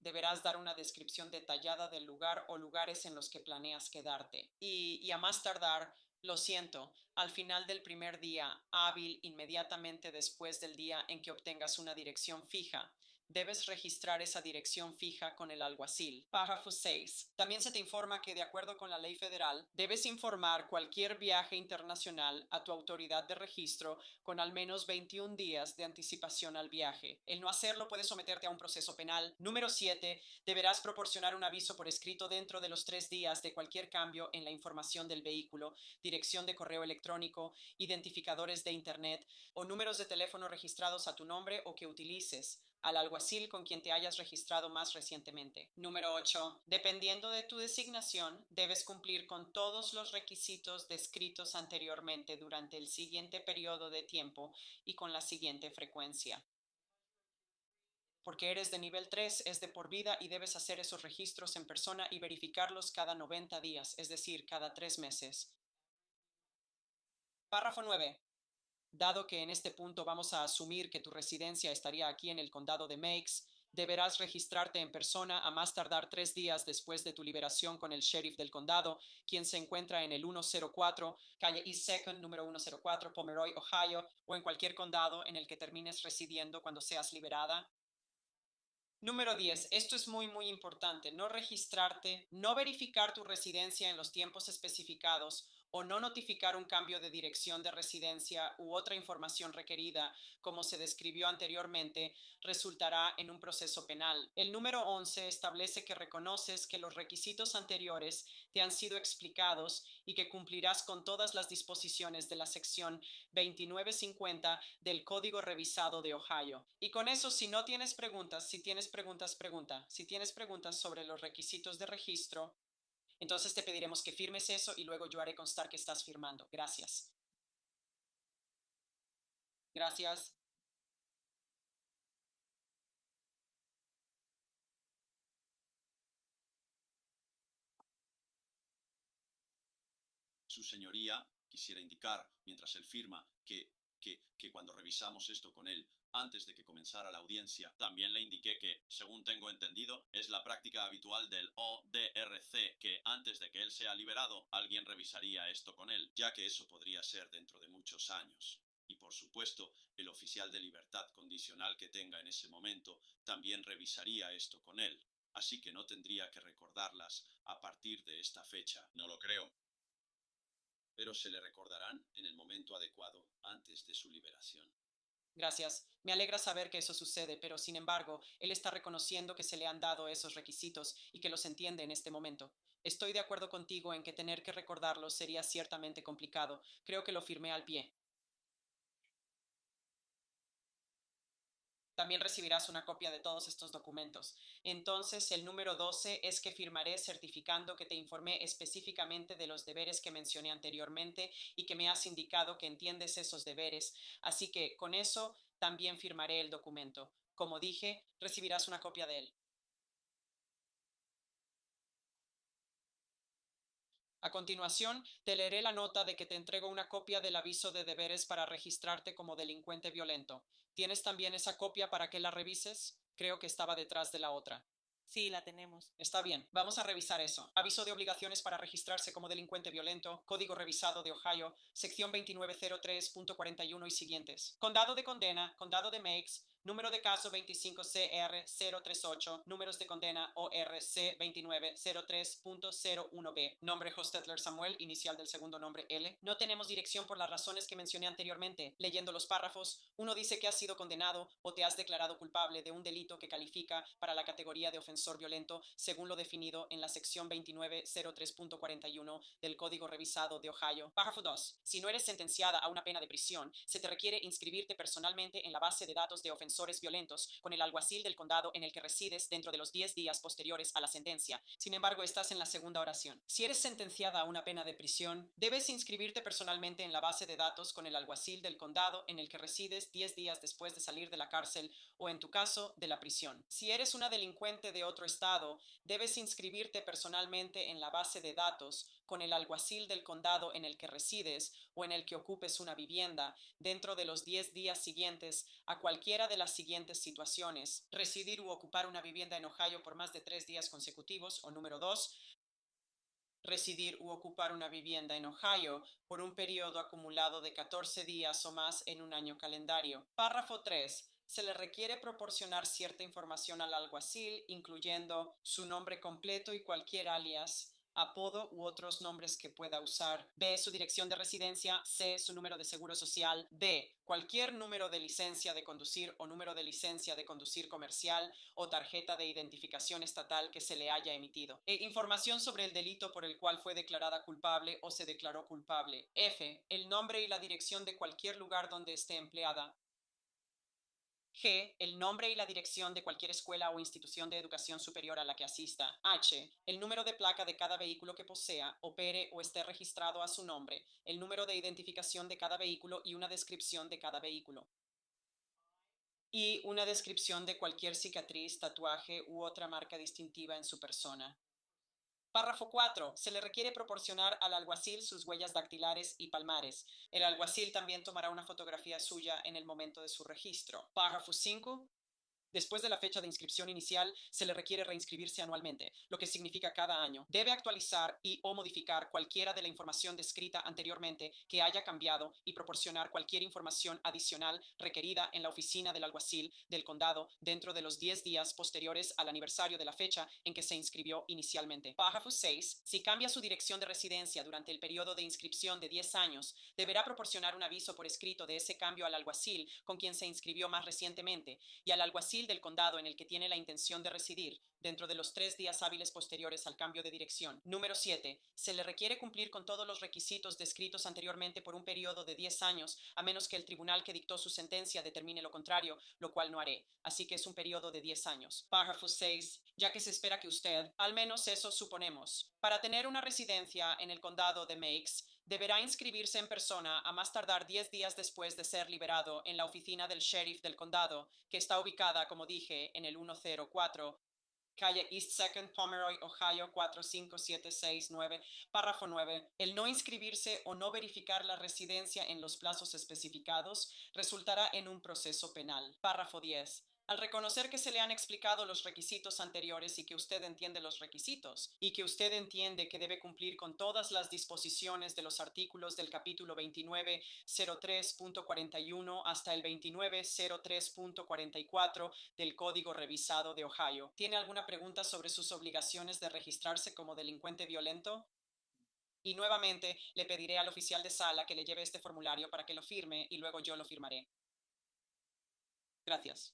deberás dar una descripción detallada del lugar o lugares en los que planeas quedarte. Y a más tardar, lo siento, al final del primer día hábil, inmediatamente después del día en que obtengas una dirección fija, debes registrar esa dirección fija con el alguacil. Párrafo 6. También se te informa que, de acuerdo con la ley federal, debes informar cualquier viaje internacional a tu autoridad de registro con al menos 21 días de anticipación al viaje. El no hacerlo puede someterte a un proceso penal. 7. Deberás proporcionar un aviso por escrito dentro de los 3 días de cualquier cambio en la información del vehículo, dirección de correo electrónico, identificadores de Internet o números de teléfono registrados a tu nombre o que utilices al alguacil con quien te hayas registrado más recientemente. 8. Dependiendo de tu designación, debes cumplir con todos los requisitos descritos anteriormente durante el siguiente periodo de tiempo y con la siguiente frecuencia. Porque eres de nivel 3, es de por vida y debes hacer esos registros en persona y verificarlos cada 90 días, es decir, cada 3 meses. Párrafo 9. Dado que en este punto vamos a asumir que tu residencia estaría aquí en el condado de Meigs, deberás registrarte en persona a más tardar 3 días después de tu liberación con el sheriff del condado, quien se encuentra en el 104, calle East Second, número 104, Pomeroy, Ohio, o en cualquier condado en el que termines residiendo cuando seas liberada. Número 10. Esto es muy importante. No registrarte, no verificar tu residencia en los tiempos especificados o no notificar un cambio de dirección de residencia u otra información requerida, como se describió anteriormente, resultará en un proceso penal. El número 11 establece que reconoces que los requisitos anteriores te han sido explicados y que cumplirás con todas las disposiciones de la sección 2950 del Código Revisado de Ohio. Y con eso, si no tienes preguntas, si tienes preguntas, pregunta. Si tienes preguntas sobre los requisitos de registro, entonces te pediremos que firmes eso y luego yo haré constar que estás firmando. Gracias. Gracias. Su señoría quisiera indicar, mientras él firma, que cuando revisamos esto con él, antes de que comenzara la audiencia, también le indiqué que, según tengo entendido, es la práctica habitual del ODRC que antes de que él sea liberado, alguien revisaría esto con él, ya que eso podría ser dentro de muchos años. Y por supuesto, el oficial de libertad condicional que tenga en ese momento también revisaría esto con él, así que no tendría que recordarlas a partir de esta fecha. No lo creo, pero se le recordarán en el momento adecuado antes de su liberación. Gracias. Me alegra saber que eso sucede, pero sin embargo, él está reconociendo que se le han dado esos requisitos y que los entiende en este momento. Estoy de acuerdo contigo en que tener que recordarlos sería ciertamente complicado. Creo que lo firmé al pie. También recibirás una copia de todos estos documentos. Entonces, el número 12 es que firmaré certificando que te informé específicamente de los deberes que mencioné anteriormente y que me has indicado que entiendes esos deberes. Así que con eso también firmaré el documento. Como dije, recibirás una copia de él. A continuación, te leeré la nota de que te entrego una copia del aviso de deberes para registrarte como delincuente violento. ¿Tienes también esa copia para que la revises? Creo que estaba detrás de la otra. Sí, la tenemos. Está bien, vamos a revisar eso. Aviso de obligaciones para registrarse como delincuente violento, Código Revisado de Ohio, sección 2903.41 y siguientes. Condado de condena, Condado de Meigs, número de caso 25CR038, números de condena ORC 2903.01B. Nombre Hostetler Samuel, inicial del segundo nombre L. No tenemos dirección por las razones que mencioné anteriormente. Leyendo los párrafos, uno dice que has sido condenado o te has declarado culpable de un delito que califica para la categoría de ofensor violento según lo definido en la sección 2903.41 del Código Revisado de Ohio. Párrafo 2. Si no eres sentenciada a una pena de prisión, se te requiere inscribirte personalmente en la base de datos de ofensores violentos con el alguacil del condado en el que resides dentro de los 10 días posteriores a la sentencia. Sin embargo, estás en la segunda oración. Si eres sentenciada a una pena de prisión, debes inscribirte personalmente en la base de datos con el alguacil del condado en el que resides 10 días después de salir de la cárcel o, en tu caso, de la prisión. Si eres una delincuente de otro estado, debes inscribirte personalmente en la base de datos con el alguacil del condado en el que resides o en el que ocupes una vivienda dentro de los 10 días siguientes a cualquiera de las siguientes situaciones: residir u ocupar una vivienda en Ohio por más de 3 días consecutivos, o número 2, residir u ocupar una vivienda en Ohio por un periodo acumulado de 14 días o más en un año calendario. Párrafo 3. Se le requiere proporcionar cierta información al alguacil, incluyendo su nombre completo y cualquier alias, apodo u otros nombres que pueda usar. B, su dirección de residencia. C, su número de seguro social. D, cualquier número de licencia de conducir o número de licencia de conducir comercial o tarjeta de identificación estatal que se le haya emitido. E, información sobre el delito por el cual fue declarada culpable o se declaró culpable. F, el nombre y la dirección de cualquier lugar donde esté empleada. G, el nombre y la dirección de cualquier escuela o institución de educación superior a la que asista. H, el número de placa de cada vehículo que posea, opere o esté registrado a su nombre, el número de identificación de cada vehículo y una descripción de cada vehículo. y una descripción de cualquier cicatriz, tatuaje u otra marca distintiva en su persona. Párrafo 4. Se le requiere proporcionar al alguacil sus huellas dactilares y palmares. El alguacil también tomará una fotografía suya en el momento de su registro. Párrafo 5. Después de la fecha de inscripción inicial, se le requiere reinscribirse anualmente, lo que significa cada año. Debe actualizar y o modificar cualquiera de la información descrita anteriormente que haya cambiado y proporcionar cualquier información adicional requerida en la oficina del alguacil del condado dentro de los 10 días posteriores al aniversario de la fecha en que se inscribió inicialmente. Párrafo 6. Si cambia su dirección de residencia durante el periodo de inscripción de 10 años, deberá proporcionar un aviso por escrito de ese cambio al alguacil con quien se inscribió más recientemente y al alguacil del condado en el que tiene la intención de residir dentro de los 3 días hábiles posteriores al cambio de dirección. Número 7. Se le requiere cumplir con todos los requisitos descritos anteriormente por un periodo de 10 años, a menos que el tribunal que dictó su sentencia determine lo contrario, lo cual no haré. Así que es un periodo de 10 años. Párrafo 6. Ya que se espera que usted, al menos eso suponemos, para tener una residencia en el condado de Meigs, deberá inscribirse en persona a más tardar 10 días después de ser liberado en la oficina del sheriff del condado, que está ubicada, como dije, en el 104, calle East Second, Pomeroy, Ohio 45769. Párrafo 9. El no inscribirse o no verificar la residencia en los plazos especificados resultará en un proceso penal. Párrafo 10. Al reconocer que se le han explicado los requisitos anteriores y que usted entiende los requisitos, y que usted entiende que debe cumplir con todas las disposiciones de los artículos del capítulo 2903.41 hasta el 2903.44 del Código Revisado de Ohio. ¿Tiene alguna pregunta sobre sus obligaciones de registrarse como delincuente violento? Y nuevamente le pediré al oficial de sala que le lleve este formulario para que lo firme y luego yo lo firmaré. Gracias.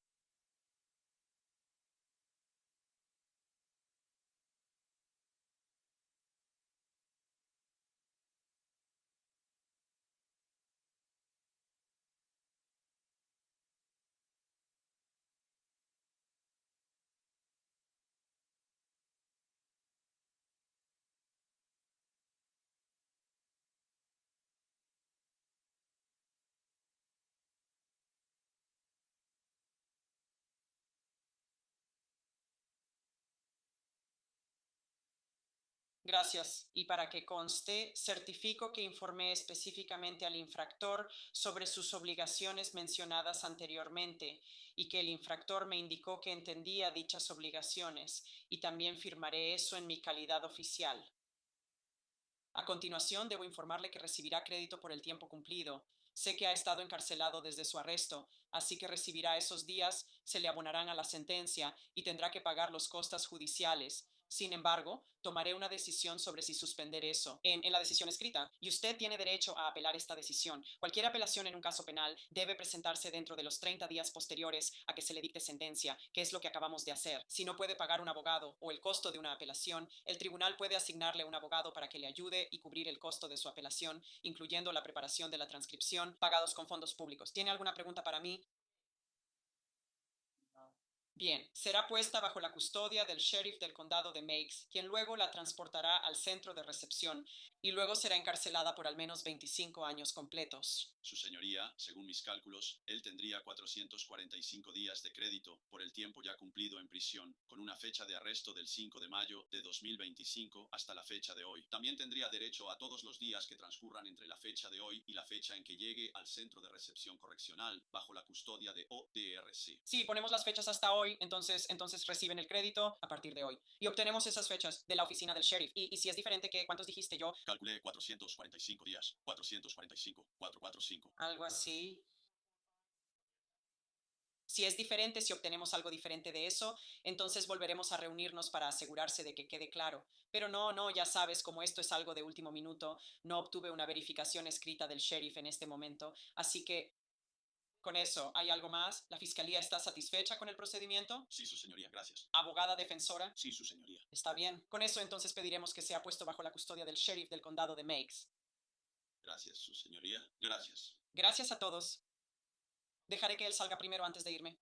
Gracias. Y para que conste, certifico que informé específicamente al infractor sobre sus obligaciones mencionadas anteriormente y que el infractor me indicó que entendía dichas obligaciones, y también firmaré eso en mi calidad oficial. A continuación, debo informarle que recibirá crédito por el tiempo cumplido. Sé que ha estado encarcelado desde su arresto, así que recibirá esos días, se le abonarán a la sentencia y tendrá que pagar los costos judiciales. Sin embargo, tomaré una decisión sobre si suspender eso en la decisión escrita, y usted tiene derecho a apelar esta decisión. Cualquier apelación en un caso penal debe presentarse dentro de los 30 días posteriores a que se le dicte sentencia, que es lo que acabamos de hacer. Si no puede pagar un abogado o el costo de una apelación, el tribunal puede asignarle un abogado para que le ayude y cubrir el costo de su apelación, incluyendo la preparación de la transcripción, pagados con fondos públicos. ¿Tiene alguna pregunta para mí? Bien, será puesta bajo la custodia del sheriff del condado de Meigs, quien luego la transportará al centro de recepción y luego será encarcelada por al menos 25 años completos. Su señoría, según mis cálculos, él tendría 445 días de crédito por el tiempo ya cumplido en prisión, con una fecha de arresto del 5 de mayo de 2025 hasta la fecha de hoy. También tendría derecho a todos los días que transcurran entre la fecha de hoy y la fecha en que llegue al centro de recepción correccional bajo la custodia de ODRC. Sí, ponemos las fechas hasta hoy, entonces reciben el crédito a partir de hoy. Y obtenemos esas fechas de la oficina del sheriff. Y si es diferente, ¿cuántos dijiste yo? Calculé 445 días. 445, 445. Algo así. Si es diferente, si obtenemos algo diferente de eso, entonces volveremos a reunirnos para asegurarse de que quede claro. Pero no, ya sabes, como esto es algo de último minuto, no obtuve una verificación escrita del sheriff en este momento, así que con eso, ¿hay algo más? ¿La fiscalía está satisfecha con el procedimiento? Sí, su señoría, gracias. ¿Abogada defensora? Sí, su señoría. Está bien. Con eso entonces pediremos que sea puesto bajo la custodia del sheriff del condado de Meigs. Gracias, su señoría. Gracias. Gracias a todos. Dejaré que él salga primero antes de irme.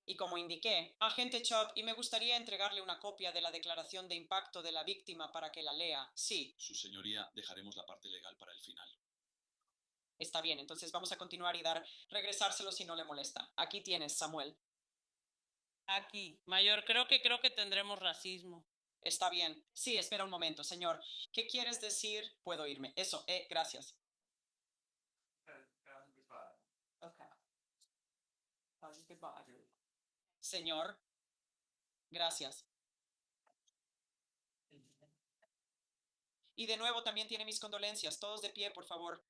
Y como indiqué, agente Chubb, y me gustaría entregarle una copia de la declaración de impacto de la víctima para que la lea. Sí, Su señoría, dejaremos la parte legal para el final. está bien, entonces vamos a continuar y regresárselo si no le molesta. Aquí tienes, Samuel. Aquí. Mayor, creo que tendremos racismo. Está bien. Sí, espera un momento, señor. ¿Qué quieres decir? Puedo irme. Eso, gracias. Señor, gracias. Y de nuevo también tiene mis condolencias. Todos de pie, por favor.